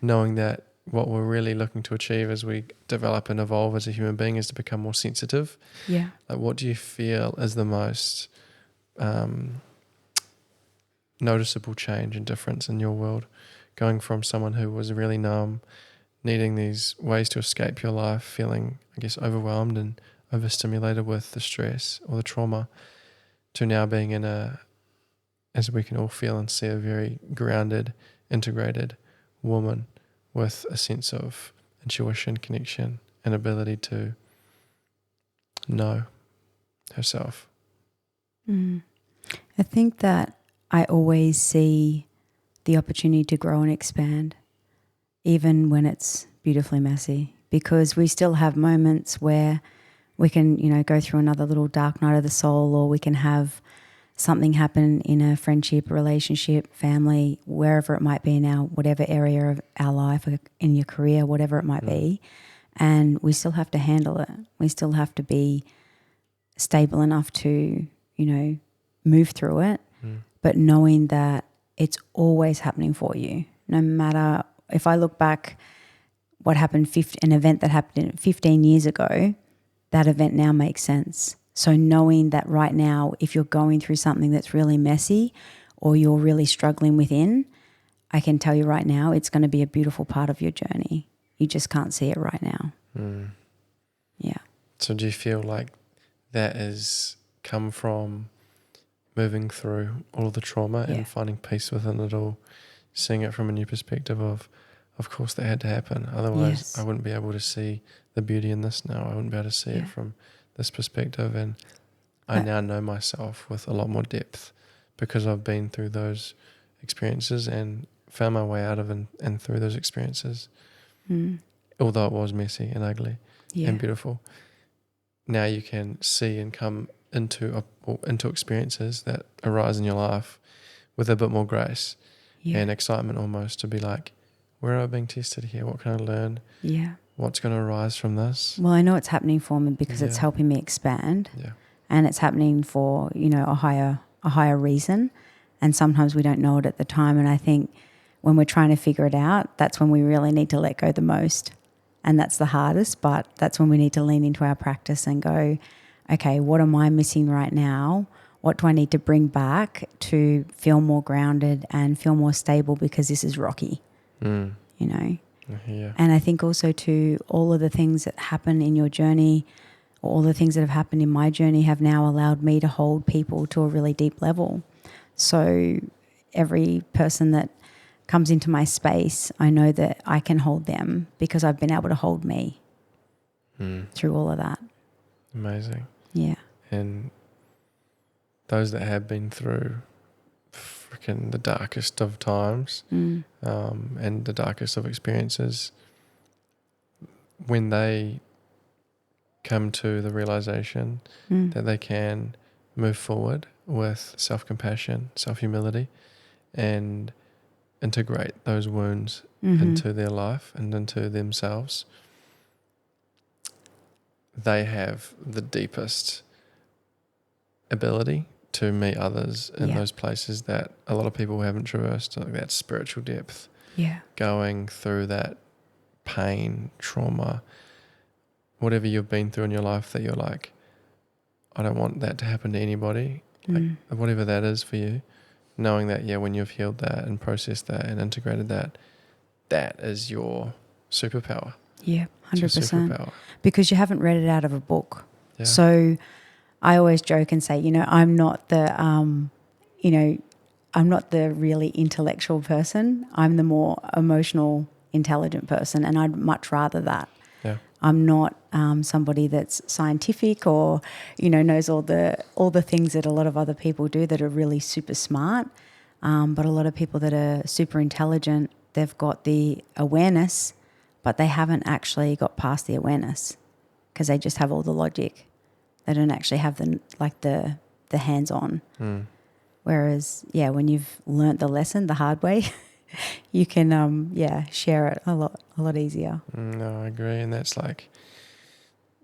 knowing that what we're really looking to achieve as we develop and evolve as a human being is to become more sensitive? Yeah. Like, what do you feel is the most noticeable change and difference in your world, going from someone who was really numb, needing these ways to escape your life, feeling, I guess, overwhelmed and overstimulated with the stress or the trauma, to now being in as we can all feel and see, a very grounded, integrated woman with a sense of intuition, connection, and ability to know herself? I think that I always see the opportunity to grow and expand, even when it's beautifully messy, because we still have moments where we can, go through another little dark night of the soul, or we can have something happen in a friendship, relationship, family, wherever it might be now, whatever area of our life, in your career, whatever it might be. And we still have to handle it. We still have to be stable enough to, move through it, but knowing that it's always happening for you. No matter, if I look back, what happened, an event that happened 15 years ago, that event now makes sense. So knowing that right now, if you're going through something that's really messy or you're really struggling within, I can tell you right now, it's going to be a beautiful part of your journey. You just can't see it right now. Yeah. So do you feel like that has come from moving through all of the trauma and finding peace within it all, seeing it from a new perspective of course that had to happen. Otherwise I wouldn't be able to see the beauty in this now. I wouldn't be able to see it from this perspective. And I now know myself with a lot more depth because I've been through those experiences and found my way out of and through those experiences. Although it was messy and ugly and beautiful. Now you can see and come into experiences that arise in your life with a bit more grace and excitement, almost, to be like, where am I being tested here? What can I learn? Yeah. What's going to arise from this? Well, I know it's happening for me because it's helping me expand. Yeah. And it's happening for, a higher reason. And sometimes we don't know it at the time. And I think when we're trying to figure it out, that's when we really need to let go the most. And that's the hardest, but that's when we need to lean into our practice and go, okay, what am I missing right now? What do I need to bring back to feel more grounded and feel more stable, because this is rocky, Yeah. And I think also too, all of the things that happen in your journey, or all the things that have happened in my journey, have now allowed me to hold people to a really deep level. So every person that comes into my space, I know that I can hold them because I've been able to hold me through all of that. Amazing. Yeah. And those that have been through freaking the darkest of times and the darkest of experiences, when they come to the realization that they can move forward with self-compassion, self-humility, and integrate those wounds into their life and into themselves, they have the deepest ability to meet others in those places that a lot of people haven't traversed, like that spiritual depth. Yeah. Going through that pain, trauma, whatever you've been through in your life that you're like, I don't want that to happen to anybody. Like, whatever that is for you, knowing that, when you've healed that and processed that and integrated that, that is your superpower. Yeah, 100%. Superpower. Because you haven't read it out of a book. Yeah. So I always joke and say, I'm not the, I'm not the really intellectual person. I'm the more emotional, intelligent person, and I'd much rather that. Yeah. I'm not somebody that's scientific or, knows all the things that a lot of other people do that are really super smart. But a lot of people that are super intelligent, they've got the awareness, but they haven't actually got past the awareness because they just have all the logic. They don't actually have the hands-on. Whereas, when you've learnt the lesson the hard way, you can, share it a lot easier. No, I agree. And that's like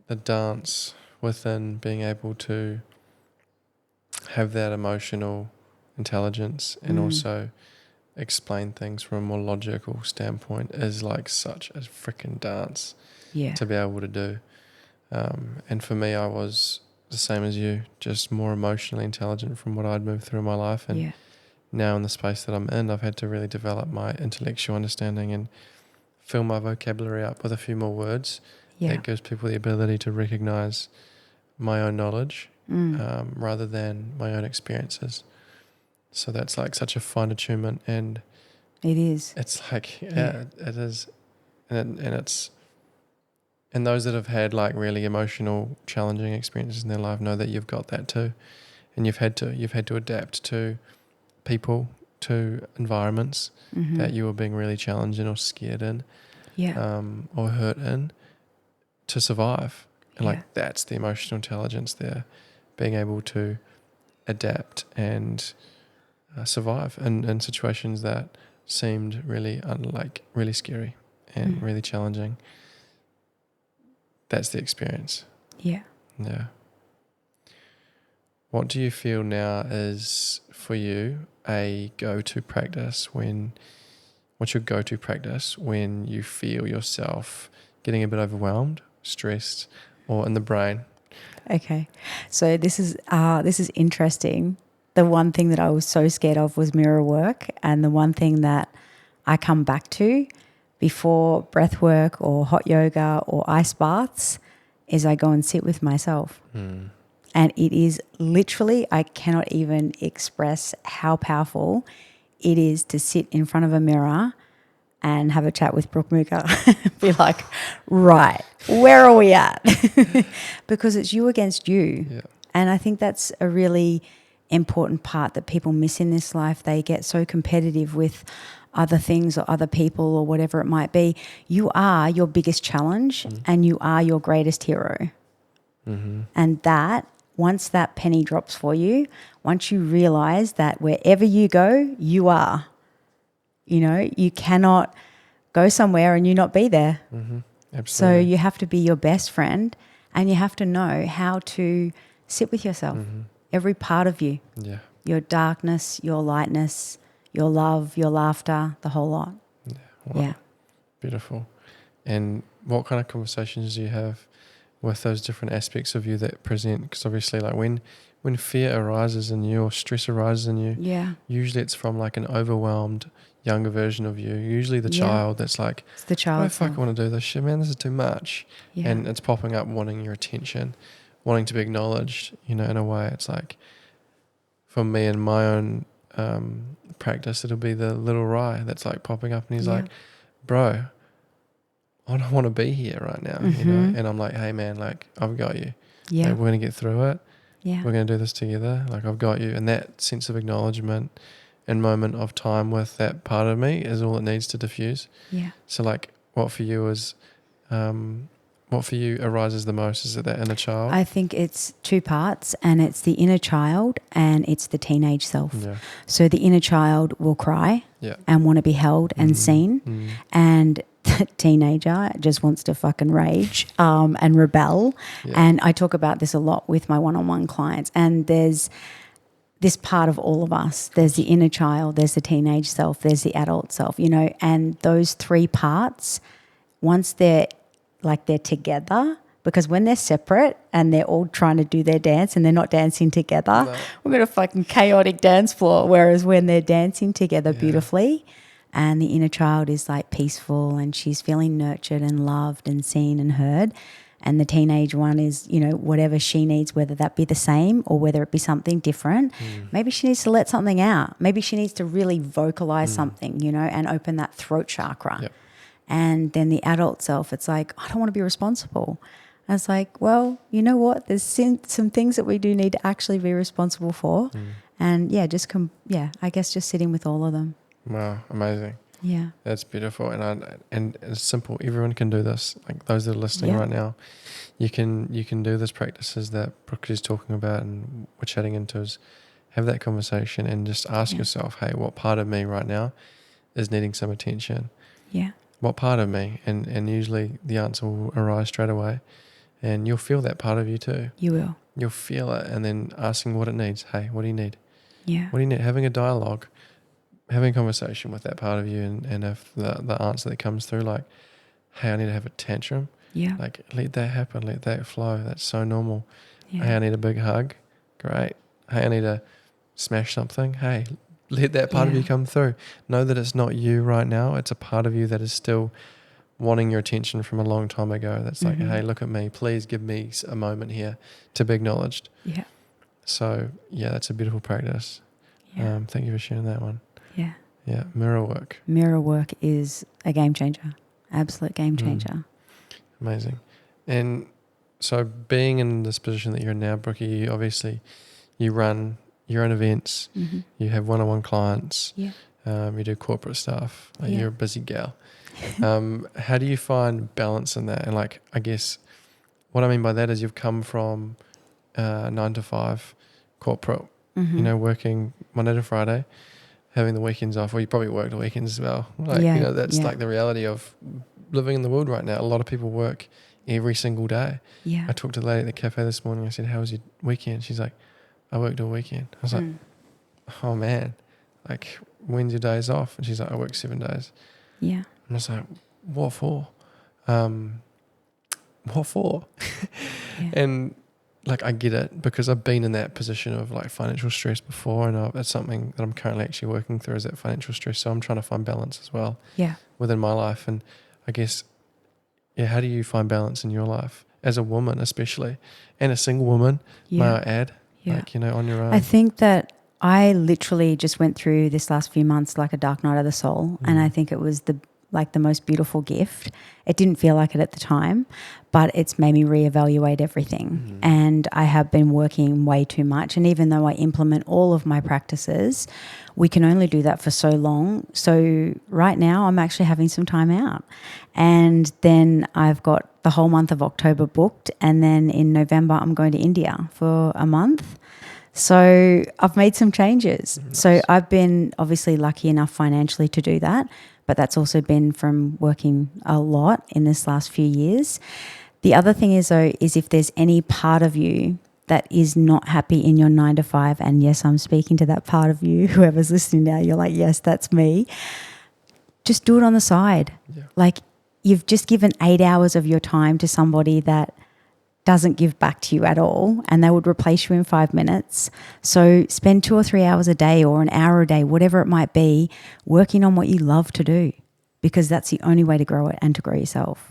the dance within being able to have that emotional intelligence and also explain things from a more logical standpoint is like such a freaking dance to be able to do. And for me, I was the same as you, just more emotionally intelligent from what I'd moved through in my life. And now in the space that I'm in, I've had to really develop my intellectual understanding and fill my vocabulary up with a few more words. That gives people the ability to recognize my own knowledge rather than my own experiences. So that's like such a fine attunement, and it is. It's like it is, and it's. And those that have had like really emotional, challenging experiences in their life know that you've got that too, and you've had to adapt to people, to environments that you were being really challenged in or scared in, or hurt in, to survive. And like that's the emotional intelligence there, being able to adapt and survive in situations that seemed really really scary and really challenging. That's the experience. Yeah. What do you feel now is for you a go-to practice what's your go-to practice when you feel yourself getting a bit overwhelmed, stressed, or in the brain? Okay. So this is interesting. The one thing that I was so scared of was mirror work, and the one thing that I come back to before breath work or hot yoga or ice baths is I go and sit with myself. And it is literally, I cannot even express how powerful it is to sit in front of a mirror and have a chat with Brooke Muker. Be like, right, where are we at? Because it's you against you. Yeah. And I think that's a really important part that people miss in this life. They get so competitive with other things or other people or whatever it might be. You are your biggest challenge and you are your greatest hero. And that, once that penny drops for you, once you realize that wherever you go, you are. You cannot go somewhere and you not be there. Absolutely. So you have to be your best friend and you have to know how to sit with yourself, every part of you, your darkness, your lightness, your love, your laughter, the whole lot. Wow. Beautiful. And what kind of conversations do you have with those different aspects of you that present? Because obviously like when fear arises in you or stress arises in you, usually it's from like an overwhelmed younger version of you, usually the child that's like, it's the child. I fucking want to do this shit, man, this is too much. And it's popping up wanting your attention, wanting to be acknowledged, in a way. It's like, for me in my own practice, it'll be the little Rye that's like popping up and he's like, bro, I don't want to be here right now, and I'm like, hey man, like I've got you. Like, we're going to get through it. We're going to do this together. Like I've got you. And that sense of acknowledgement and moment of time with that part of me is all it needs to diffuse. So like what for you arises the most? Is it that inner child? I think it's two parts, and it's the inner child and it's the teenage self. So the inner child will cry and want to be held and seen, and the teenager just wants to fucking rage and rebel. And I talk about this a lot with my one-on-one clients, and there's this part of all of us. There's the inner child, there's the teenage self, there's the adult self, and those three parts, once they're together, because when they're separate and they're all trying to do their dance and they're not dancing together, we've got a fucking chaotic dance floor. Whereas when they're dancing together beautifully and the inner child is like peaceful and she's feeling nurtured and loved and seen and heard, and the teenage one is, whatever she needs, whether that be the same or whether it be something different. Maybe she needs to let something out. Maybe she needs to really vocalize something, and open that throat chakra. And then the adult self, it's like, I don't want to be responsible. And it's like, well, you know what? There's some things that we do need to actually be responsible for. And yeah, I guess just sitting with all of them. Wow, amazing. Yeah. That's beautiful. And it's simple. Everyone can do this. Like those that are listening right now, you can do this practices that Brooke is talking about and we're chatting into, is have that conversation and just ask yourself, hey, what part of me right now is needing some attention? Yeah. What part of me? And usually the answer will arise straight away. And you'll feel that part of you too. You will. You'll feel it, and then asking what it needs. Hey, what do you need? Yeah. What do you need? Having a dialogue, having a conversation with that part of you, and if the answer that comes through, like, hey, I need to have a tantrum. Yeah. Like, let that happen. Let that flow. That's so normal. Yeah. Hey, I need a big hug. Great. Hey, I need to smash something. Hey, let that part of you come through. Know that it's not you right now. It's a part of you that is still wanting your attention from a long time ago. That's like, hey, look at me. Please give me a moment here to be acknowledged. Yeah. So, yeah, that's a beautiful practice. Yeah. Thank you for sharing that one. Yeah. Yeah, mirror work. Mirror work is a game changer. Absolute game changer. Amazing. And so being in this position that you're in now, Brookie, you obviously, you run your own events, you have one-on-one clients, Yeah. you do corporate stuff, like you're a busy gal. How do you find balance in that? And like, I guess what I mean by that is you've come from 9 to 5 corporate, you know, working Monday to Friday, having the weekends off, or you probably work the weekends as well. Like, you know, that's like the reality of living in the world right now. A lot of people work every single day. Yeah. I talked to the lady at the cafe this morning. I said, how was your weekend? She's like, I worked all weekend. I was like, oh man, like, when's your days off? And she's like, I work 7 days. Yeah. And I was like, what for? What for? And like, I get it, because I've been in that position of like financial stress before, and it's something that I'm currently actually working through, is that financial stress. So I'm trying to find balance as well within my life. And I guess, how do you find balance in your life as a woman, especially, and a single woman, may I add, like, you know, on your own? I think that I literally just went through this last few months like a dark night of the soul. And I think it was the most beautiful gift. It didn't feel like it at the time, but it's made me reevaluate everything. And I have been working way too much. And even though I implement all of my practices, we can only do that for so long. So right now I'm actually having some time out. And then I've got the whole month of October booked. And then in November, I'm going to India for a month. So I've made some changes. Nice. So I've been obviously lucky enough financially to do that, but that's also been from working a lot in this last few years. The other thing is, though, is if there's any part of you that is not happy in your 9 to 5, and yes, I'm speaking to that part of you, whoever's listening now, you're like, yes, that's me. Just do it on the side. Yeah. Like, you've just given 8 hours of your time to somebody that doesn't give back to you at all, and they would replace you in 5 minutes. So spend 2 or 3 hours a day or an hour a day, whatever it might be, working on what you love to do, because that's the only way to grow it and to grow yourself.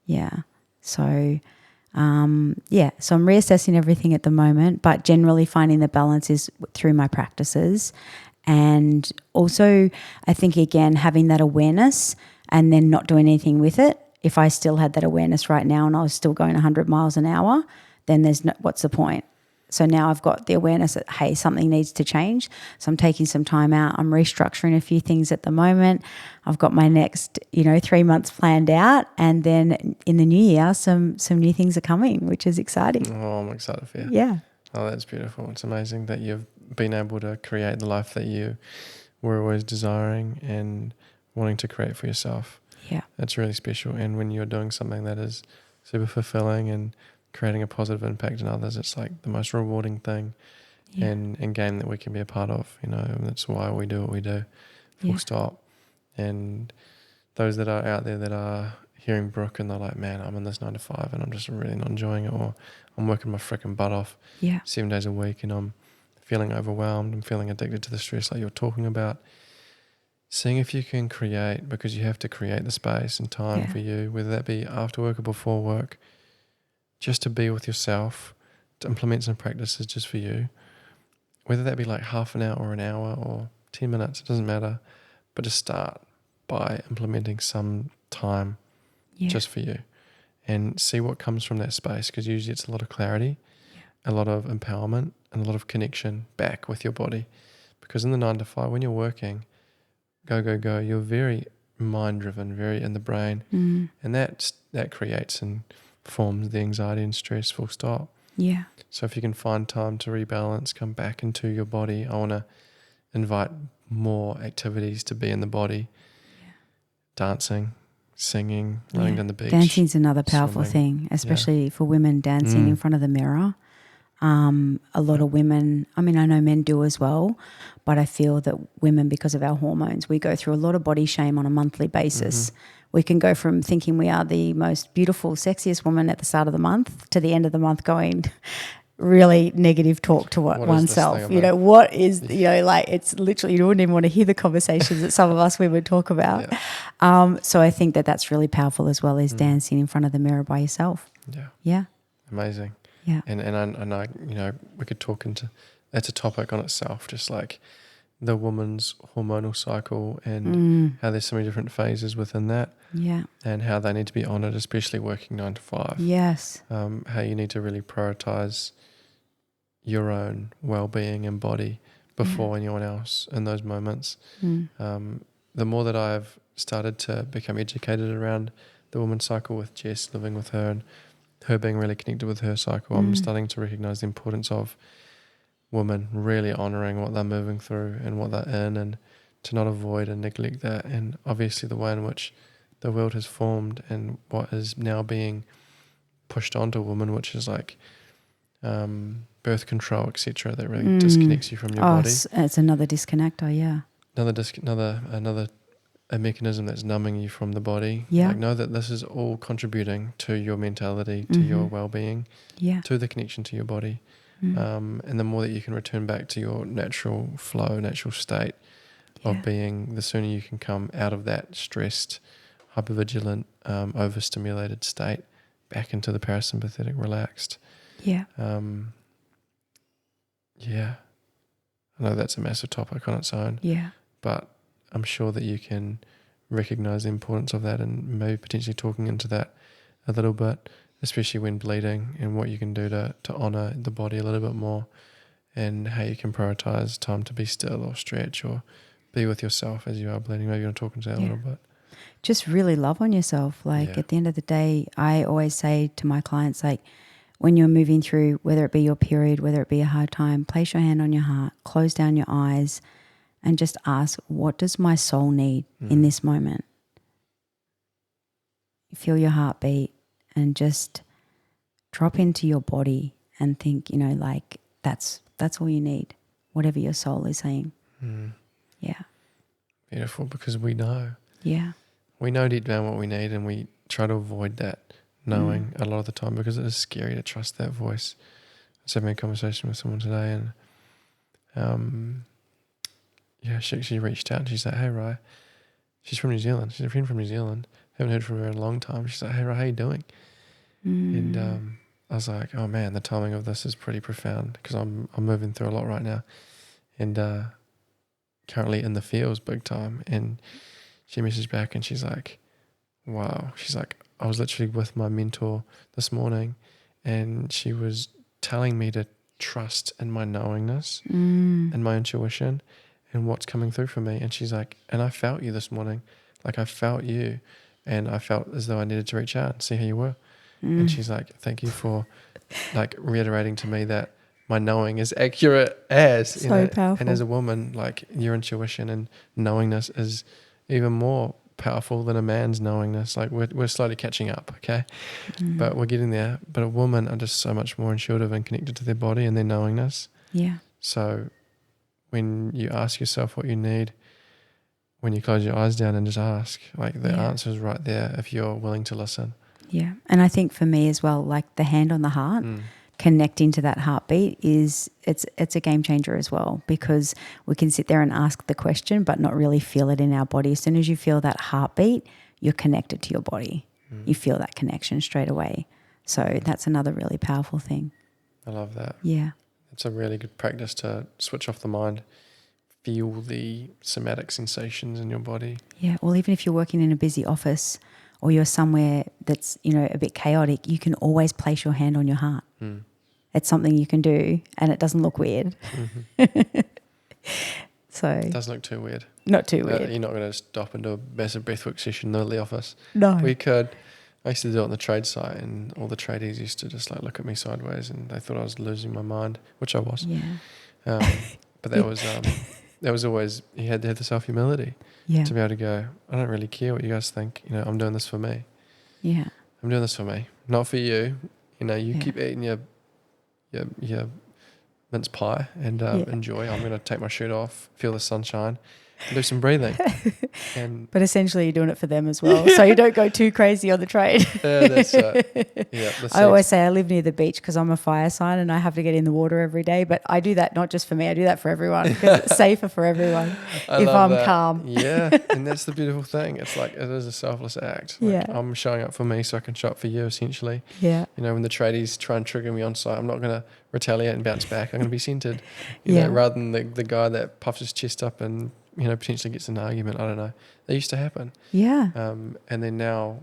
Yeah. So, so I'm reassessing everything at the moment, but generally finding the balance is through my practices. And also, I think, again, having that awareness and then not doing anything with it. If I still had that awareness right now and I was still going 100 miles an hour, then what's the point? So now I've got the awareness that, hey, something needs to change. So I'm taking some time out. I'm restructuring a few things at the moment. I've got my next, 3 months planned out. And then in the new year, some new things are coming, which is exciting. Oh, I'm excited for you. Yeah. Oh, that's beautiful. It's amazing that you've been able to create the life that you were always desiring and wanting to create for yourself. Yeah. That's really special. And when you're doing something that is super fulfilling and creating a positive impact in others, it's like the most rewarding thing and game that we can be a part of, and that's why we do what we do, full stop. And those that are out there that are hearing Brooke and they're like, man, I'm in this 9 to 5 and I'm just really not enjoying it, or I'm working my freaking butt off 7 days a week and I'm feeling overwhelmed, I'm feeling addicted to the stress like you're talking about. Seeing if you can create, because you have to create the space and time for you, whether that be after work or before work, just to be with yourself, to implement some practices just for you, whether that be like half an hour or an hour or 10 minutes, it doesn't matter, but just start. by implementing some time just for you, and see what comes from that space, because usually it's a lot of clarity, a lot of empowerment, and a lot of connection back with your body. Because in the 9 to 5, when you're working, go, you're very mind driven, very in the brain, and that creates and forms the anxiety and stress, full stop. Yeah. So if you can find time to rebalance, come back into your body, I want to invite more activities to be in the body. Dancing, singing, running down the beach. Dancing's another powerful swimming. thing, especially for women, dancing in front of the mirror. A lot of women, I mean, I know men do as well, but I feel that women, because of our hormones, we go through a lot of body shame on a monthly basis. We can go from thinking we are the most beautiful, sexiest woman at the start of the month to the end of the month going really negative talk to oneself. You know, what is, you know, like it's literally, you wouldn't even want to hear the conversations that some of us women talk about. So I think that that's really powerful as well, as dancing in front of the mirror by yourself. Yeah. Amazing. Yeah. And I, you know, we could talk into, that's a topic on itself, just like the woman's hormonal cycle and how there's so many different phases within that. Yeah. And how they need to be honoured, especially working 9 to 5. Yes. How you need to really prioritise your own well-being and body before anyone else in those moments. The more that I've started to become educated around the woman's cycle, with Jess, living with her and her being really connected with her cycle, I'm starting to recognise the importance of women really honouring what they're moving through and what they're in, and to not avoid and neglect that. And obviously the way in which the world has formed and what is now being pushed onto women, which is like birth control, etc., that really disconnects you from your body. It's another disconnector, Another a mechanism that's numbing you from the body. Yeah. Like, know that this is all contributing to your mentality, to your well-being, to the connection to your body. And the more that you can return back to your natural flow, natural state of being, the sooner you can come out of that stressed, hypervigilant, overstimulated state back into the parasympathetic, relaxed. Yeah. I know that's a massive topic on its own. Yeah. But I'm sure that you can recognize the importance of that, and maybe potentially talking into that a little bit, especially when bleeding, and what you can do to honor the body a little bit more, and how you can prioritize time to be still or stretch or be with yourself as you are bleeding. Maybe you want to talk into that a little bit. Just really love on yourself. Like at the end of the day, I always say to my clients, like, when you're moving through, whether it be your period, whether it be a hard time, place your hand on your heart, close down your eyes, and just ask, what does my soul need in this moment? Feel your heartbeat and just drop into your body and think, you know, like that's all you need, whatever your soul is saying. Yeah. Beautiful, because we know. Yeah. We know deep down what we need, and we try to avoid that knowing a lot of the time, because it is scary to trust that voice. I was having a conversation with someone today, and she reached out and she's like, "Hey, Rye," she's from New Zealand. She's a friend from New Zealand. Haven't heard from her in a long time. She's like, "Hey, Rye, how you doing?" And I was like, "Oh man, the timing of this is pretty profound, because I'm moving through a lot right now, and currently in the fields big time." And she messaged back and she's like, "Wow," she's like, "I was literally with my mentor this morning, and she was telling me to trust in my knowingness and my intuition and what's coming through for me." And she's like, "And I felt you this morning. Like, I felt you, and I felt as though I needed to reach out and see how you were." And she's like, "Thank you for like reiterating to me that my knowing is accurate as," you know, powerful. and as a woman, like, your intuition and knowingness is even more powerful than a man's knowingness. Like, we're slowly catching up, okay? But we're getting there. But a woman are just so much more intuitive and connected to their body and their knowingness. Yeah. So when you ask yourself what you need, when you close your eyes down and just ask, like, the answer is right there if you're willing to listen. Yeah. And I think for me as well, like the hand on the heart, connecting to that heartbeat it's a game changer as well, because we can sit there and ask the question but not really feel it in our body. As soon as you feel that heartbeat, you're connected to your body. You feel that connection straight away. So that's another really powerful thing. I love that. Yeah. It's a really good practice to switch off the mind feel the somatic sensations in your body. Yeah. Well, even if you're working in a busy office or you're somewhere that's, a bit chaotic, you can always place your hand on your heart. It's something you can do and it doesn't look weird. Mm-hmm. So It doesn't look too weird. Not too weird. You're not going to stop and do a massive breathwork session in the middle of the office. No. We could. I used to do it on the trade site, and all the tradies used to just look at me sideways, and they thought I was losing my mind, which I was. Yeah. But that was always, you had to have the self-humility to be able to go, I don't really care what you guys think. I'm doing this for me. Yeah. I'm doing this for me, not for you. You keep eating your mince pie and enjoy. I'm going to take my shirt off, feel the sunshine, and do some breathing. But essentially you're doing it for them as well. So you don't go too crazy on the trade. That's it. Yeah, I always say I live near the beach because I'm a fire sign and I have to get in the water every day. But I do that not just for me, I do that for everyone because it's safer for everyone if I'm calm. Yeah, and that's the beautiful thing. It's like it is a selfless act. I'm showing up for me so I can show up for you essentially. Yeah. When the tradies try and trigger me on site, I'm not going to retaliate and bounce back. I'm going to be centered. Rather than the guy that puffs his chest up and potentially gets in an argument. I don't know. They used to happen. Yeah. And then now,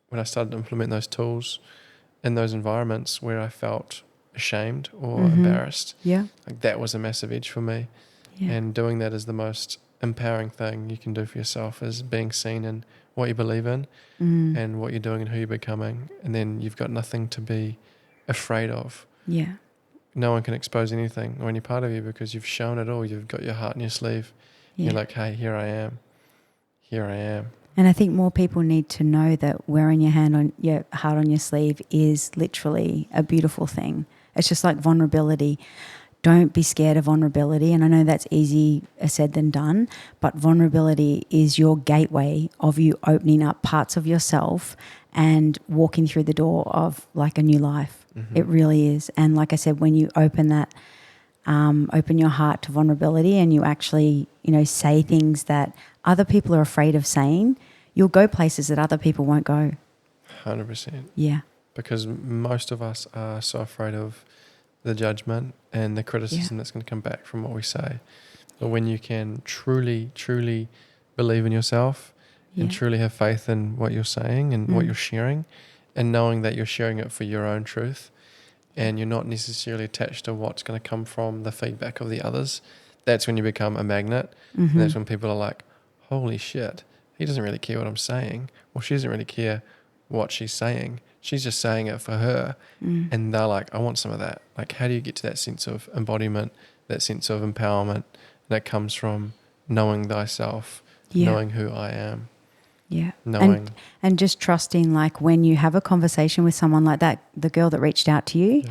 when I started to implement those tools in those environments where I felt ashamed or embarrassed, that was a massive edge for me. Yeah. And doing that is the most empowering thing you can do for yourself, is being seen in what you believe in and what you're doing and who you're becoming. And then you've got nothing to be afraid of. Yeah. No one can expose anything or any part of you because you've shown it all. You've got your heart in your sleeve. Yeah. You're like, hey, here I am. Here I am. And I think more people need to know that wearing your heart on your sleeve is literally a beautiful thing. It's just like vulnerability. Don't be scared of vulnerability. And I know that's easier said than done, but vulnerability is your gateway of you opening up parts of yourself and walking through the door of like a new life. Mm-hmm. It really is. And like I said, when you open that, open your heart to vulnerability and you actually, say things that other people are afraid of saying, you'll go places that other people won't go. 100%. Yeah. Because most of us are so afraid of the judgment and the criticism that's going to come back from what we say. But when you can truly, truly believe in yourself and truly have faith in what you're saying and what you're sharing, and knowing that you're sharing it for your own truth, and you're not necessarily attached to what's going to come from the feedback of the others, that's when you become a magnet. And that's when people are like, holy shit, he doesn't really care what I'm saying, or she doesn't really care what she's saying. She's just saying it for her. And they're like, I want some of that. Like, how do you get to that sense of embodiment, that sense of empowerment that comes from knowing thyself, knowing who I am? Yeah. And just trusting, like when you have a conversation with someone like that, the girl that reached out to you,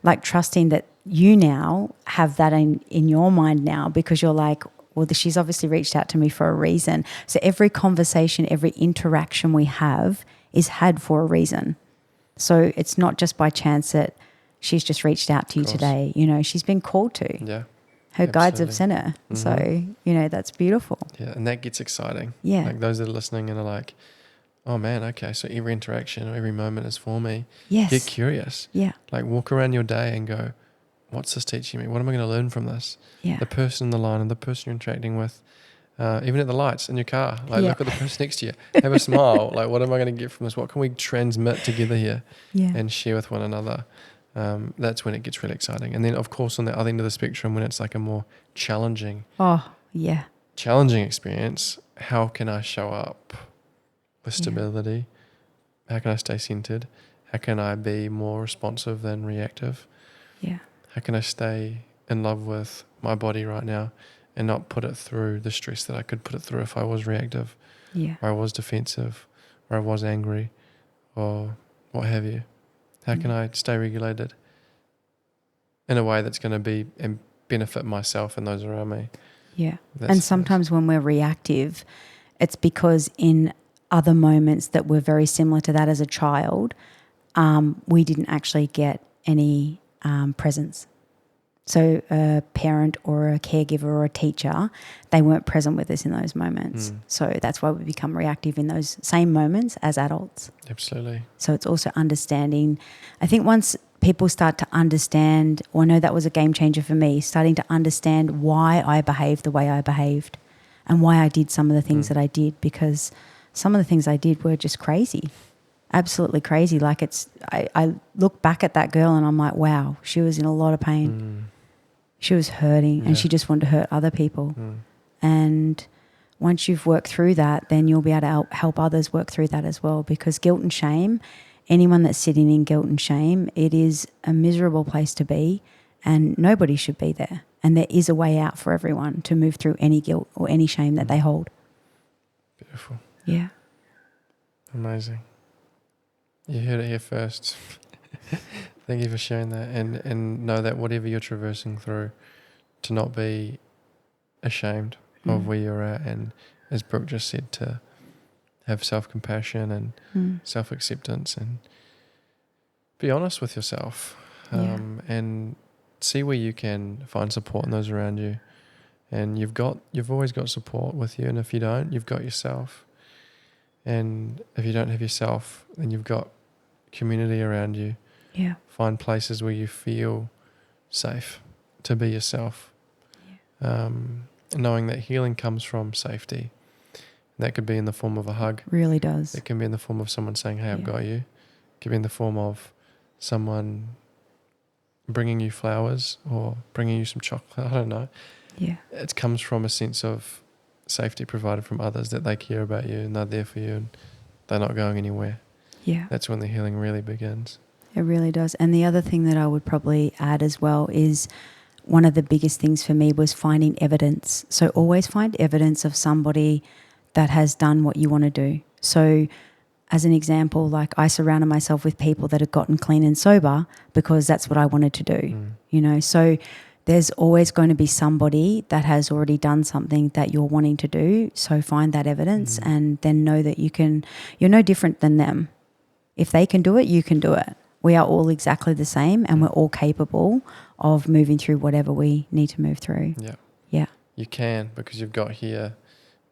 like trusting that you now have that in your mind now, because you're like, well, she's obviously reached out to me for a reason. So every conversation, every interaction we have is had for a reason. So it's not just by chance that she's just reached out to you today. She's been called to. Yeah. Her guides have sent her. So, that's beautiful. Yeah, and that gets exciting. Yeah. Like those that are listening and are like, oh man, okay, so every interaction or every moment is for me. Yes. Get curious. Yeah. Like walk around your day and go, what's this teaching me? What am I going to learn from this? Yeah. The person in the line and the person you're interacting with, even at the lights in your car, like look at the person next to you, have a smile. Like, what am I going to get from this? What can we transmit together here and share with one another? That's when it gets really exciting. And then, of course, on the other end of the spectrum, when it's like a more challenging experience, how can I show up with stability? How can I stay centered? How can I be more responsive than reactive? Yeah. How can I stay in love with my body right now and not put it through the stress that I could put it through if I was reactive, or I was defensive, or I was angry, or what have you? How can I stay regulated in a way that's going to be and benefit myself and those around me? Yeah. And sometimes when we're reactive, it's because in other moments that were very similar to that as a child, we didn't actually get any presence. So a parent or a caregiver or a teacher, they weren't present with us in those moments. So that's why we become reactive in those same moments as adults. Absolutely. So it's also understanding. I think once people start to understand, or I know that was a game changer for me, starting to understand why I behaved the way I behaved and why I did some of the things that I did, because some of the things I did were just crazy, absolutely crazy. Like I look back at that girl and I'm like, wow, she was in a lot of pain. She was hurting and she just wanted to hurt other people. And once you've worked through that, then you'll be able to help others work through that as well, because guilt and shame, anyone that's sitting in guilt and shame, it is a miserable place to be and nobody should be there. And there is a way out for everyone to move through any guilt or any shame that they hold. Beautiful. Yeah. Amazing. You heard it here first. Thank you for sharing that, and know that whatever you're traversing through, to not be ashamed of where you're at, and as Brooke just said, to have self-compassion and self-acceptance, and be honest with yourself, and see where you can find support in those around you. And you've always got support with you, and if you don't, you've got yourself. And if you don't have yourself, then you've got community around you. Yeah. Find places where you feel safe to be yourself. Yeah. Knowing that healing comes from safety. That could be in the form of a hug. Really does. It can be in the form of someone saying, hey, I've got you. It could be in the form of someone bringing you flowers or bringing you some chocolate. I don't know. Yeah. It comes from a sense of safety provided from others, that they care about you and they're there for you and they're not going anywhere. Yeah. That's when the healing really begins. It really does. And the other thing that I would probably add as well is one of the biggest things for me was finding evidence. So always find evidence of somebody that has done what you want to do. So as an example, like I surrounded myself with people that had gotten clean and sober because that's what I wanted to do, you know. So there's always going to be somebody that has already done something that you're wanting to do. So find that evidence and then know that you're no different than them. If they can do it, you can do it. We are all exactly the same and we're all capable of moving through whatever we need to move through. Yeah. Yeah. You can, because you've got here,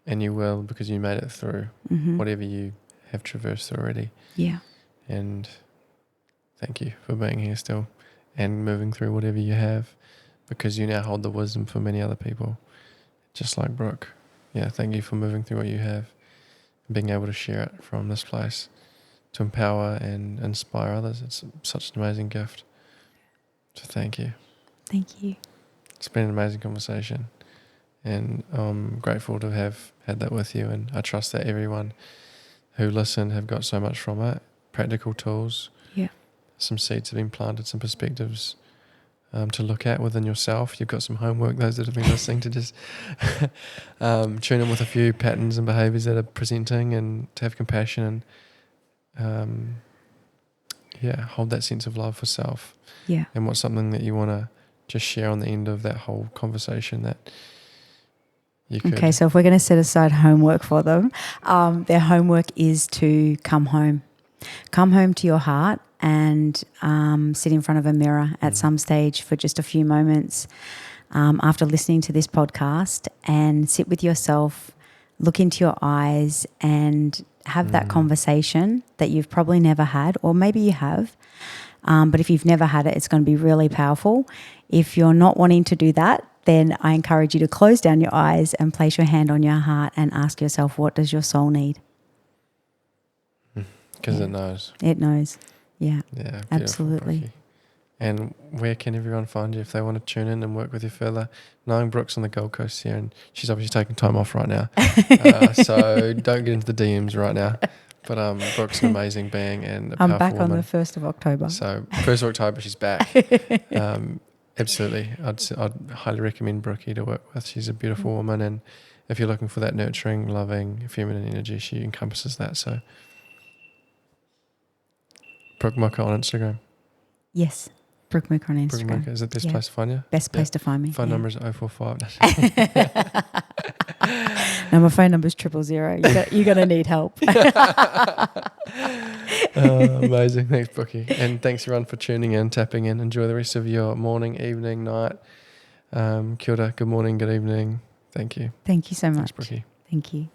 and you will because you made it through whatever you have traversed already. Yeah. And thank you for being here still and moving through whatever you have, because you now hold the wisdom for many other people, just like Brooke. Yeah, thank you for moving through what you have and being able to share it from this place to empower and inspire others. It's such an amazing gift. So thank you. Thank you. It's been an amazing conversation, and I'm grateful to have had that with you, and I trust that everyone who listened have got so much from it. Practical tools. Yeah. Some seeds have been planted, some perspectives to look at within yourself. You've got some homework, those that have been listening, to just tune in with a few patterns and behaviours that are presenting, and to have compassion and hold that sense of love for self. Yeah. And what's something that you want to just share on the end of that whole conversation that you could... Okay, so if we're going to set aside homework for them, their homework is to come home. Come home to your heart and sit in front of a mirror at some stage for just a few moments after listening to this podcast, and sit with yourself, look into your eyes and have that conversation that you've probably never had, or maybe you have. But if you've never had it, it's going to be really powerful. If you're not wanting to do that, then I encourage you to close down your eyes and place your hand on your heart and ask yourself, what does your soul need? Because it knows. It knows. Yeah. Yeah, absolutely. Brookie. And where can everyone find you if they want to tune in and work with you further? Knowing Brooke's on the Gold Coast here, and she's obviously taking time off right now. So don't get into the DMs right now. But Brooke's an amazing being and a powerful I'm back woman. on the 1st of October. So 1st of October, she's back. Absolutely. I'd highly recommend Brookie to work with. She's a beautiful woman, and if you're looking for that nurturing, loving, feminine energy, she encompasses that. So Brooke Muker on Instagram. Yes. Brooke Muker on Instagram. Brooke Muker is the best place to find you? Best place to find me. Phone number is 045. No, my phone number is 000. You're going to need help. Amazing. Thanks, Brookie. And thanks, everyone, for tuning in, tapping in. Enjoy the rest of your morning, evening, night. Kia ora, good morning, good evening. Thank you. Thank you so much. Thanks, Brookie. Thank you.